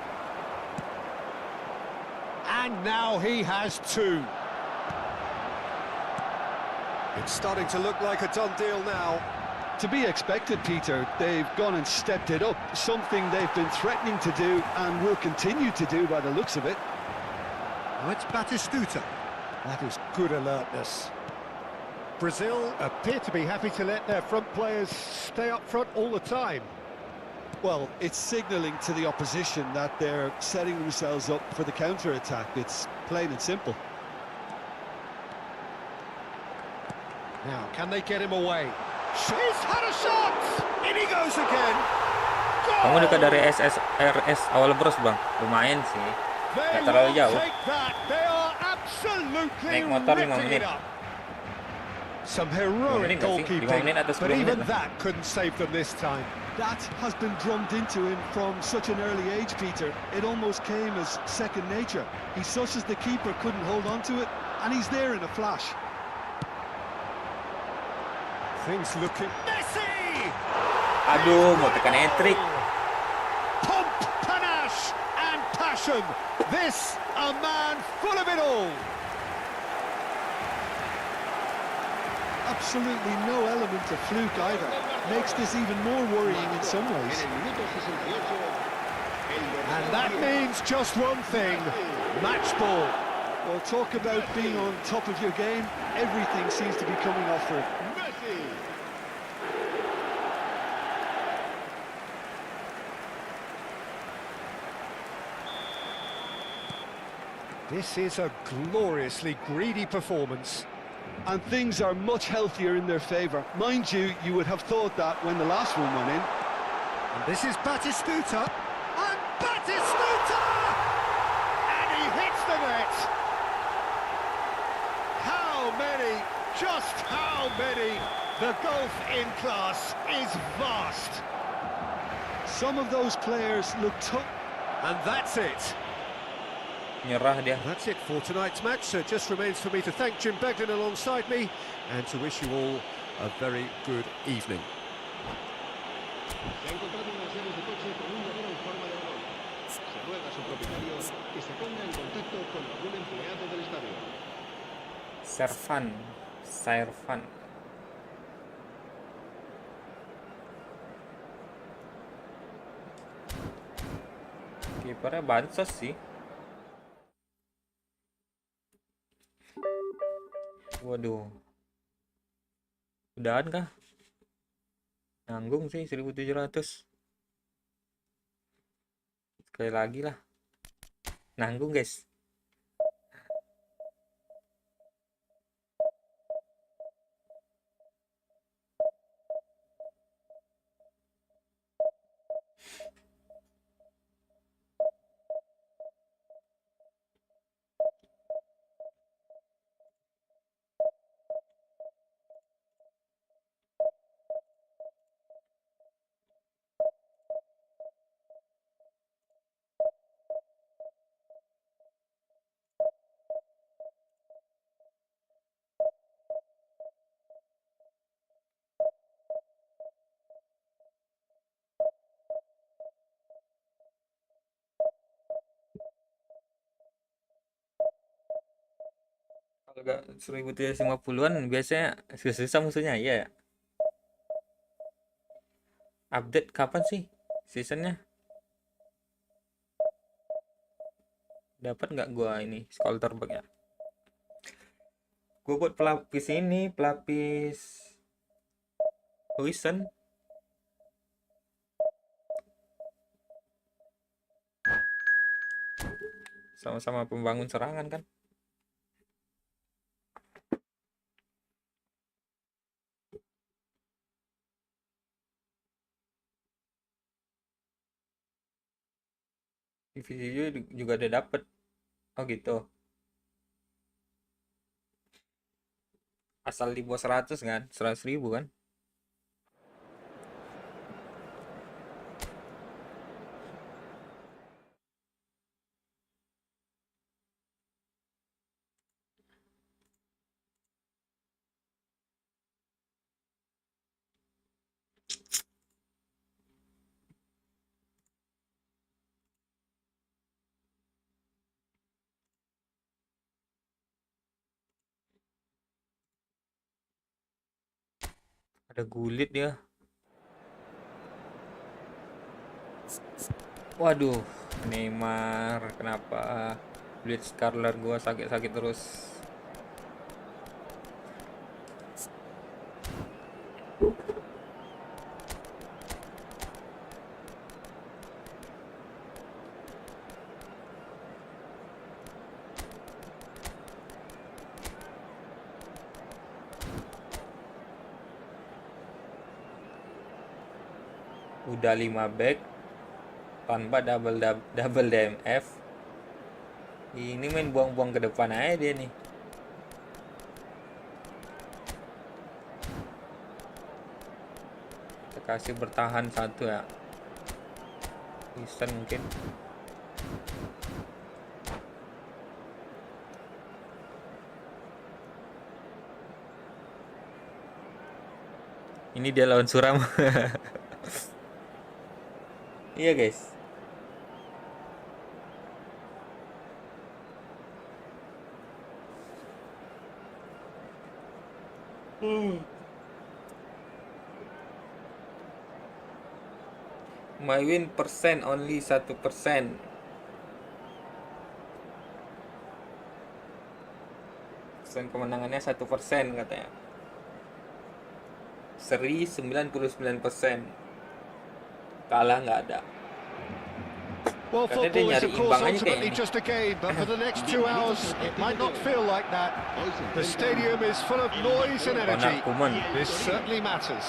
And now he has two. It's starting to look like a done deal now. To be expected, Peter, they've gone and stepped it up, something they've been threatening to do and will continue to do by the looks of it. Now it's Batistuta. That is good alertness. Brazil appear to be happy to let their front players stay up front all the time. Well, it's signalling to the opposition that they're setting themselves up for the counter-attack. It's plain and simple. Now, can they get him away? She's had a shot! In he goes again! kamu dekat dari Goal! RS awal bros bang, lumayan sih. They Nggak terlalu will jauh. take that. They are absolutely Naik motor 5 ripping menit. it up. Some 5 heroic menit nggak sih? 5 goalkeeping, menit atau 10 but menit even lah. that couldn't save them this time. That has been drummed into him from such an early age, Peter. It almost came as second nature. He susses the keeper, couldn't hold on to it, and he's there in a flash. Things looking... Messi! Aduh, mau tekan hat-trick. Pomp, panache, and passion. This, a man full of it all. Absolutely no element of fluke either. Makes this even more worrying in some ways. And that means just one thing, match ball. Well, talk about being on top of your game. Everything seems to be coming off for it. This is a gloriously greedy performance. And things are much healthier in their favour. Mind you, you would have thought that when the last one went in. And this is Batistuta. And Batistuta! And he hits the net. How many? Just how many? The gulf in class is vast. Some of those players look tough. And that's it. Nyerah dia. That's it for tonight's match. So it just remains for me to thank Jim Begden alongside me and to wish you all a very good evening. Se ha encontrado unas llaves de coche con un llavero en forma de balón. Se ruega a su propietario que se ponga en contacto con algún empleado del estadio. Servan. Kipernya bansos sih. Waduh. Udahan kah? Nanggung sih 1.700. Sekali lagi lah. Nanggung guys. Kalau gak 1.350-an biasanya susah musuhnya, iya ya. Update kapan sih seasonnya? Dapat nggak gua ini Skolterberg ya? Gua buat pelapis ini, pelapis Huijsen. Sama-sama pembangun serangan kan? Divisi juga udah dapet. Oh gitu. Asal di bawah 100 kan? 100.000 kan? Ada Gullit dia. Waduh, Neymar, kenapa Blitz Scarler gua sakit-sakit terus. Udah 5 back tanpa double DMF. Ini main buang-buang ke depan aja dia nih. Kita kasih bertahan satu ya. Huijsen mungkin. Ini dia lawan Suram. Iya guys. My win percent only 1%. Persen kemenangannya 1% katanya. Seri 99%. Kalah nggak ada. Well, Karena dia football is nyari of course imbang aja ultimately kayaknya. just a game, but for the next 2 hours it might not feel like that. The stadium is full of noise and energy. Koeman. This certainly matters.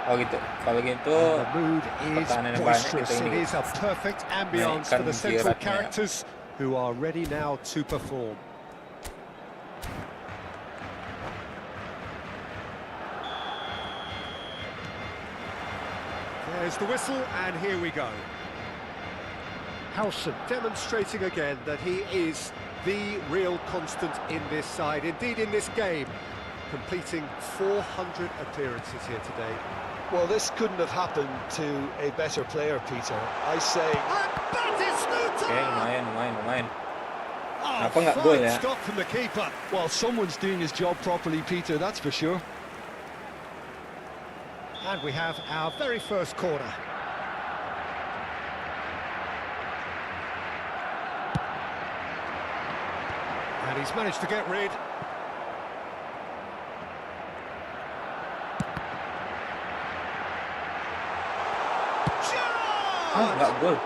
Oh gitu. Kalau gitu The mood is pertahanan yang banyak boisterous. itu It ini. is a perfect ambience for the Naikkan central jiratnya. characters who are ready now to perform. There's the whistle, and here we go. Howson demonstrating again that he is the real constant in this side, indeed in this game, completing 400 appearances here today. Well, this couldn't have happened to a better player, Peter. I say... Oke, lumayan. Oh, Apa nggak gol ya? stop from the keeper. Well, someone's doing his job properly, Peter, that's for sure. And we have our very first corner. And he's managed to get rid. Nggak gol.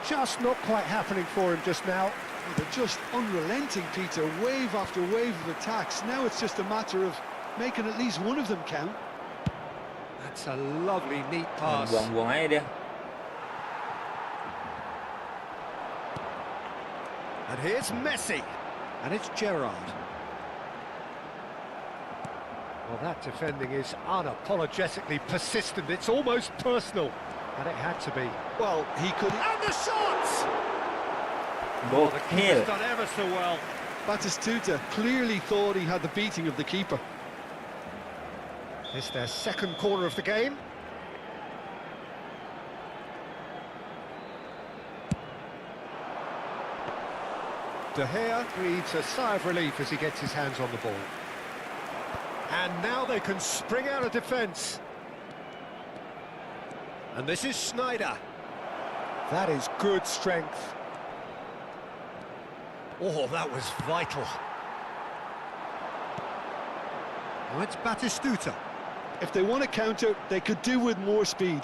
Just not quite happening for him just now. They're just unrelenting, Peter, wave after wave of attacks. Now it's just a matter of making at least one of them count. That's a lovely, neat pass. Buang-buang aja dia. And here's Messi. And it's Gerrard. Well, that defending is unapologetically persistent. It's almost personal. And it had to be. Well, he could... And the shots! The keeper's Gokil. done ever so well. Batistuta clearly thought he had the beating of the keeper. It's their second corner of the game. De Gea breathes a sigh of relief as he gets his hands on the ball. And now they can spring out of defence. And this is Sneijder. That is good strength. Oh, that was vital. Now it's Batistuta. If they want to counter, they could do with more speed.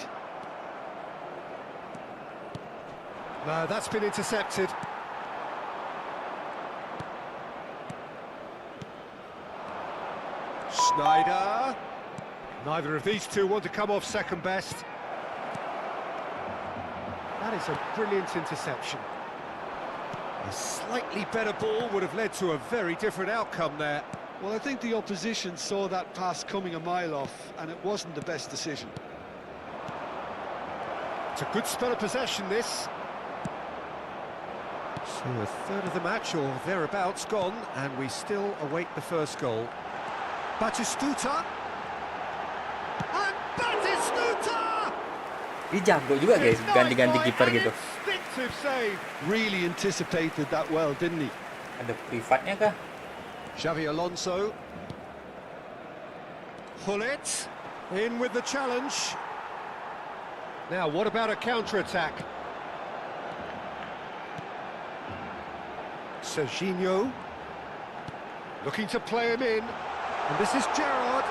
No, that's been intercepted. Schneider. Neither of these two want to come off second best. That is a brilliant interception. A slightly better ball would have led to a very different outcome there. Well, I think the opposition saw that pass coming a mile off, and it wasn't the best decision. It's a good spell of possession, this. So a third of the match, or thereabouts, gone, and we still await the first goal. Batistuta. And Batistuta! Dia jago juga guys, ganti-ganti kiper gitu. Instinctive save. Really anticipated that well, didn't he? Ada privatnya kah? Xavi Alonso. Hullet in with the challenge. Now, what about a counter-attack? Serginho looking to play him in, and this is Gerrard.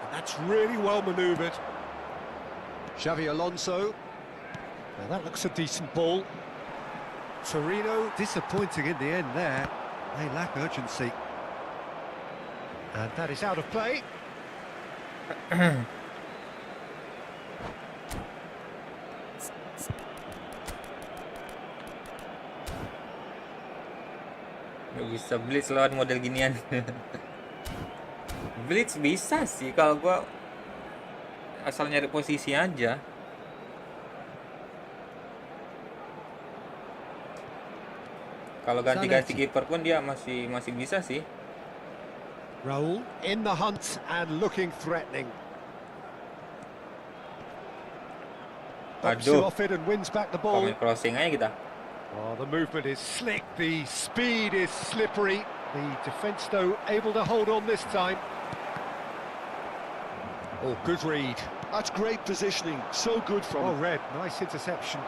And that's really well manoeuvred. Xavi Alonso. Now that looks a decent ball. Torino disappointing in the end there. They lack urgency. And that is out of play. Gak bisa blitz lawan model ginian. Blitz bisa sih kalau gua asal nyari posisi aja. Kalau ganti-ganti kiper pun dia masih bisa sih. Raul in the hunt and looking threatening. Aduh. Off it and wins back the ball. Pemain crossing aja kita. Oh, the movement is slick, the speed is slippery. The defence, though, able to hold on this time. Oh, good read. That's great positioning, so good from Oh, him. Red, nice interception.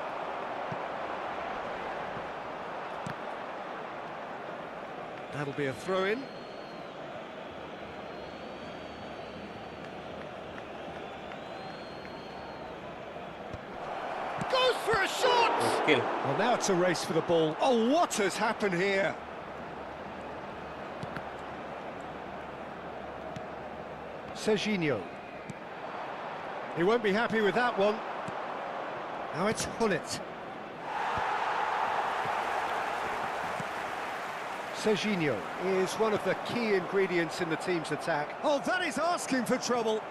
That'll be a throw-in. Goes for a shot! Skill. Well, now it's a race for the ball. Oh, what has happened here? Serginho. He won't be happy with that one. Now it's Hullet. Serginho is one of the key ingredients in the team's attack. Oh, that is asking for trouble.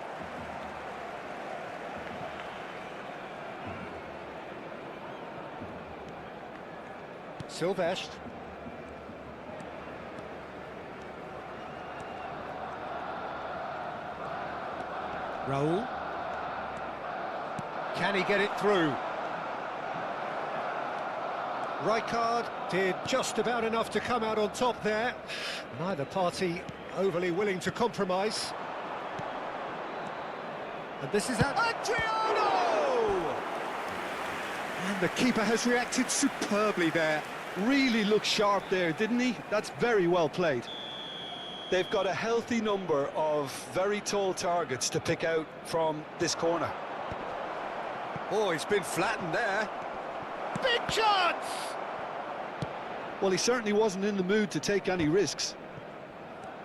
Silvestre. Raul. Can he get it through? Rijkaard did just about enough to come out on top there. Neither party overly willing to compromise. And this is Adriano! And the keeper has reacted superbly there. Really looked sharp there, didn't he? That's very well played. They've got a healthy number of very tall targets to pick out from this corner. Oh, he's been flattened there. Big chance! Well, he certainly wasn't in the mood to take any risks.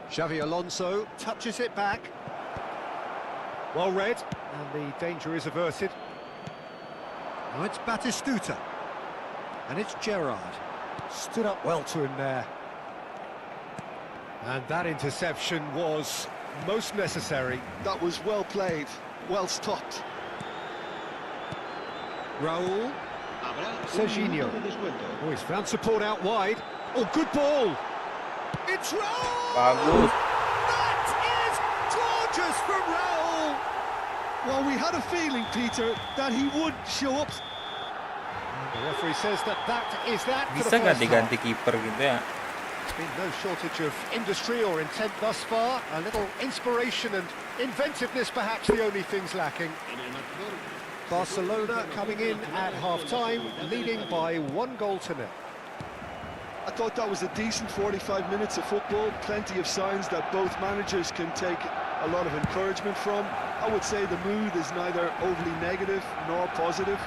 Xavi Alonso touches it back. Well read, and the danger is averted. Now it's Batistuta. And it's Gerrard. Stood up well to him there. And that interception was most necessary. That was well played, well stopped. Raul. Serginho. Oh, he's found support out wide. Oh, good ball. It's Raul! Bagus. That is gorgeous from Raul! Well, we had a feeling, Peter, that he would show up. The referee says that is that for Bisa the nggak first half. diganti kiper gitu ya? There's been no shortage of industry or intent thus far. A little inspiration and inventiveness, perhaps the only things lacking. En el marcador, Barcelona coming in at half-time, leading by 1-0. I thought that was a decent 45 minutes of football, plenty of signs that both managers can take a lot of encouragement from. I would say the mood is neither overly negative nor positive.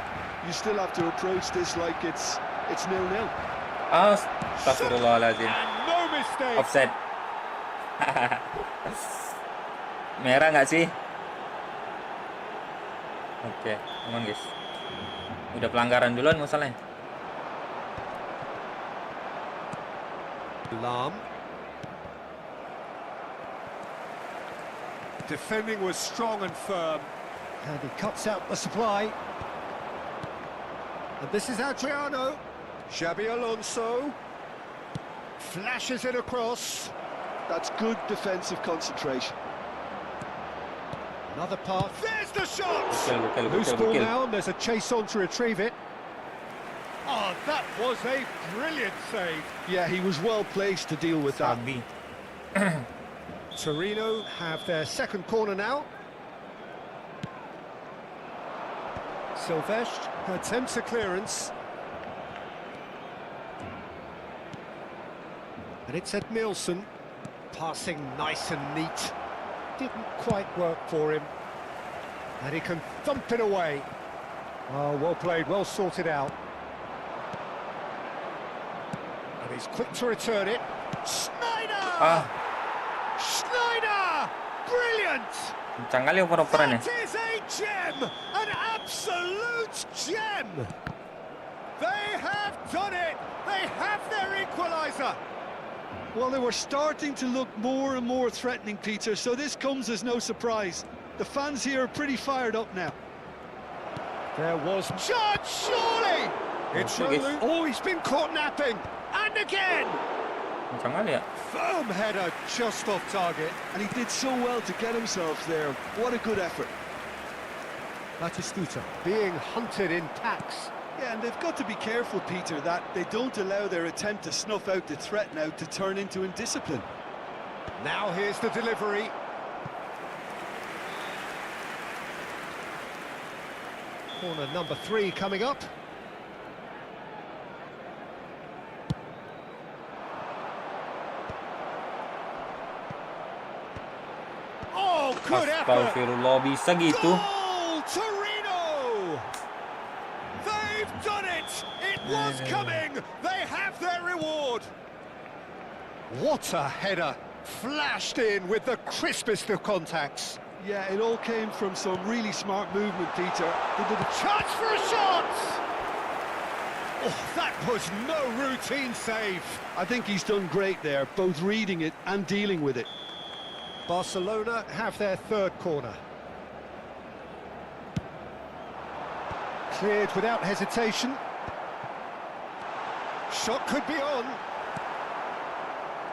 You still have to approach this like it's 0-0. Astagfirullahaladzim. And no mistake. Offside. Merah nggak sih? Oke, aman guys. Udah pelanggaran duluan masalahnya. Lam. Defending was strong and firm. And he cuts out the supply. And this is Adriano. Xabi Alonso. Flashes it across. That's good defensive concentration. Another pass. There's the shot! Bukel. Loose ball now, and there's a chase on to retrieve it. Oh, that was a brilliant save. Yeah, he was well placed to deal with that. Sabi. Torino have their second corner now. Silvestre attempts a clearance. And it's Ed Nielsen, passing nice and neat. Didn't quite work for him. And he can thump it away. Oh, well played, well sorted out. And he's quick to return it. Schneider! Schneider! Brilliant! Kencang kali oper-operannya. That is a gem! An absolute gem! They have done it! They have their equaliser! Well, they were starting to look more and more threatening, Peter, so this comes as no surprise. The fans here are pretty fired up now. There was Judge, surely! It's Okay. oh, he's been caught napping! And again! Kencang kali ya. Firm header just off target. And he did so well to get himself there. What a good effort. Batistuta being hunted in packs. Yeah, and they've got to be careful, Peter, that they don't allow their attempt to snuff out the threat now to turn into indiscipline. Now here's the delivery. Corner number 3 coming up. Oh, good effort! Astagfirullah, bisa gitu. Goal, Torino! They've done it! It was coming! They have their reward! What a header! Flashed in with the crispest of contacts. Yeah, it all came from some really smart movement, Peter. They did a Chance for a shot! Oh, that was no routine save. I think he's done great there, both reading it and dealing with it. Barcelona have their third corner. Cleared without hesitation. Shot could be on.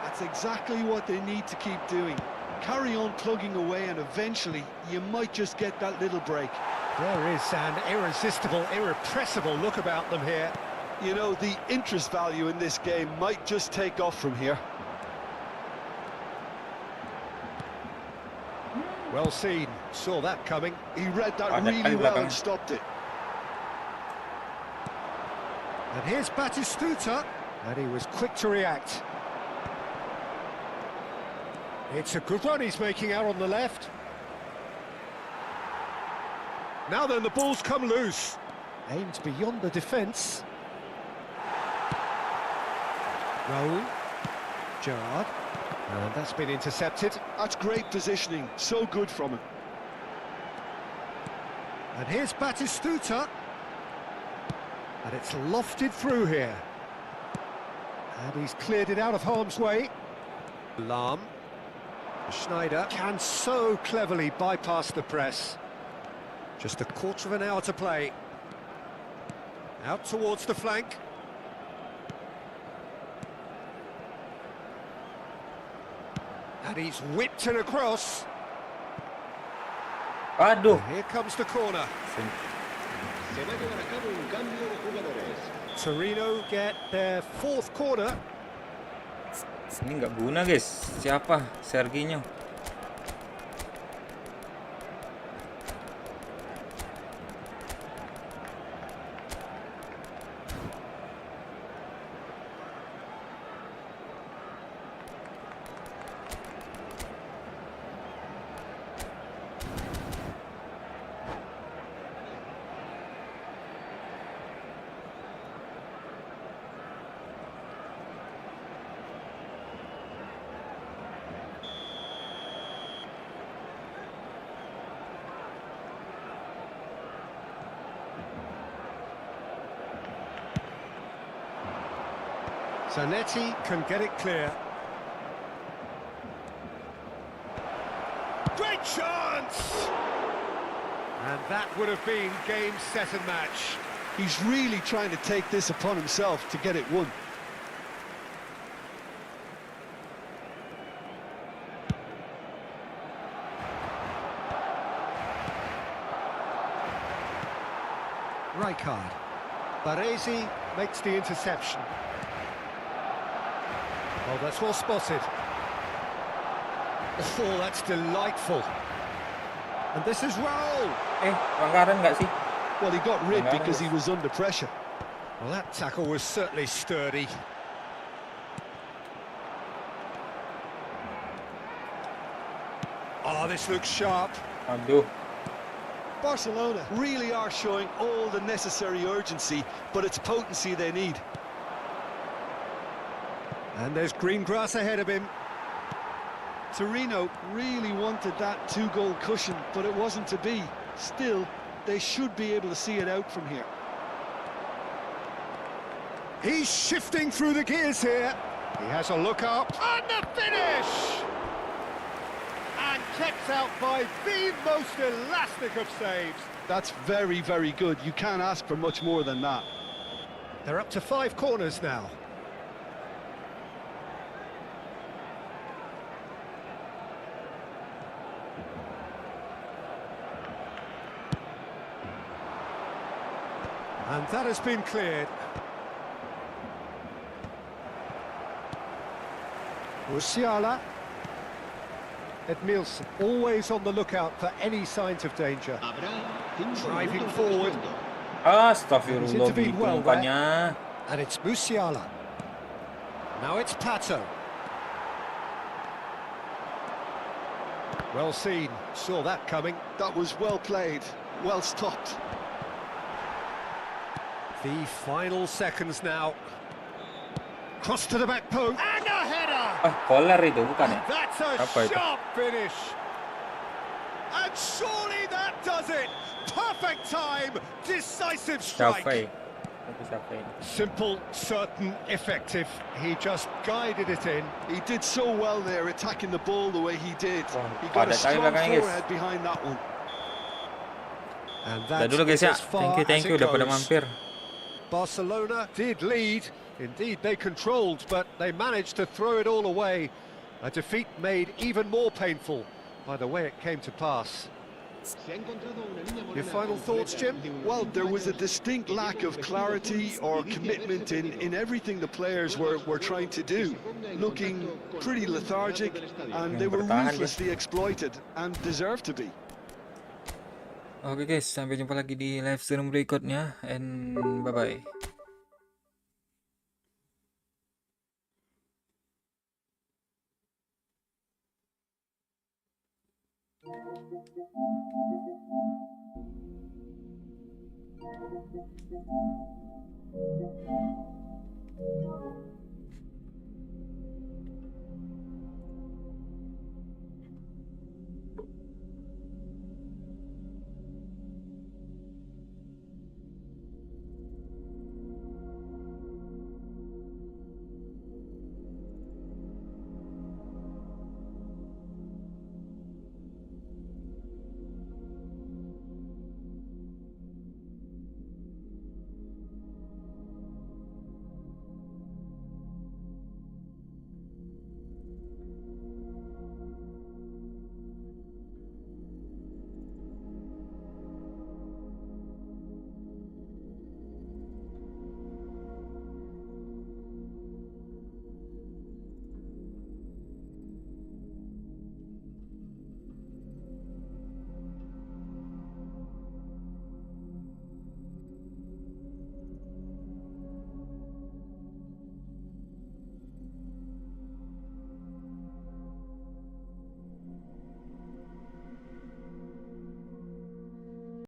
That's exactly what they need to keep doing. Carry on plugging away and eventually you might just get that little break. There is an irresistible, irrepressible look about them here. You know, the interest value in this game might just take off from here. Well seen, saw that coming. He read that really well and stopped it. And here's Batistuta, and he was quick to react. It's a good run he's making out on the left. Now then, the ball's come loose. Aimed beyond the defence. Raul. Gerrard. And that's been intercepted. That's great positioning, so good from him. And here's Batistuta. And it's lofted through here. And he's cleared it out of harm's way. Lam. Schneider can so cleverly bypass the press. Just a quarter of an hour to play. Out towards the flank. And he's whipped it across. Aduh. And here comes the corner. Se va a llevar a cabo un cambio de jugadores. Torino get their fourth corner. Ini nggak guna guys. Siapa? Serginho. Zanetti can get it clear. Great chance! And that would have been game, set and match. He's really trying to take this upon himself to get it won. Rijkaard. Baresi makes the interception. Oh, that's well spotted. Oh, that's delightful. And this is Raul. Pelanggaran nggak sih? Well, he got rid because he was under pressure. Well, that tackle was certainly sturdy. Oh, this looks sharp. Aduh. Barcelona really are showing all the necessary urgency, but it's potency they need. And there's green grass ahead of him. Torino really wanted that two-goal cushion, but it wasn't to be. Still, they should be able to see it out from here. He's shifting through the gears here. He has a look up. And the finish! And kept out by the most elastic of saves. That's very, very good. You can't ask for much more than that. They're up to 5 corners now. And that has been cleared. Musiala. Edmilson, always on the lookout for any signs of danger. Driving forward. Astagfirullah, intervened gitu well mukanya. And it's Musiala. Now it's Pato. Well seen, saw that coming. That was well played, well stopped. The final seconds now. Cross to the back post. And a header! Koller itu bukan ya? That's a Apa itu? sharp finish. And surely that does it. Perfect time, decisive strike. Siapa? Tapi siapa ini? Simple, certain, effective. He just guided it in. He did so well there, attacking the ball the way he did. Wah, He got a padat kali strong belakangnya, guys. forehead behind that one. And Udah that's dulu guys ya. as far Thank as you it udah pada goes. mampir. Barcelona did lead. Indeed, they controlled, but they managed to throw it all away. A defeat made even more painful by the way it came to pass. Your final thoughts, Jim? Well, there was a distinct lack of clarity or commitment in everything the players were trying to do. Looking pretty lethargic, and they were ruthlessly exploited and deserved to be. Oke guys, sampai jumpa lagi di live stream berikutnya, and bye-bye.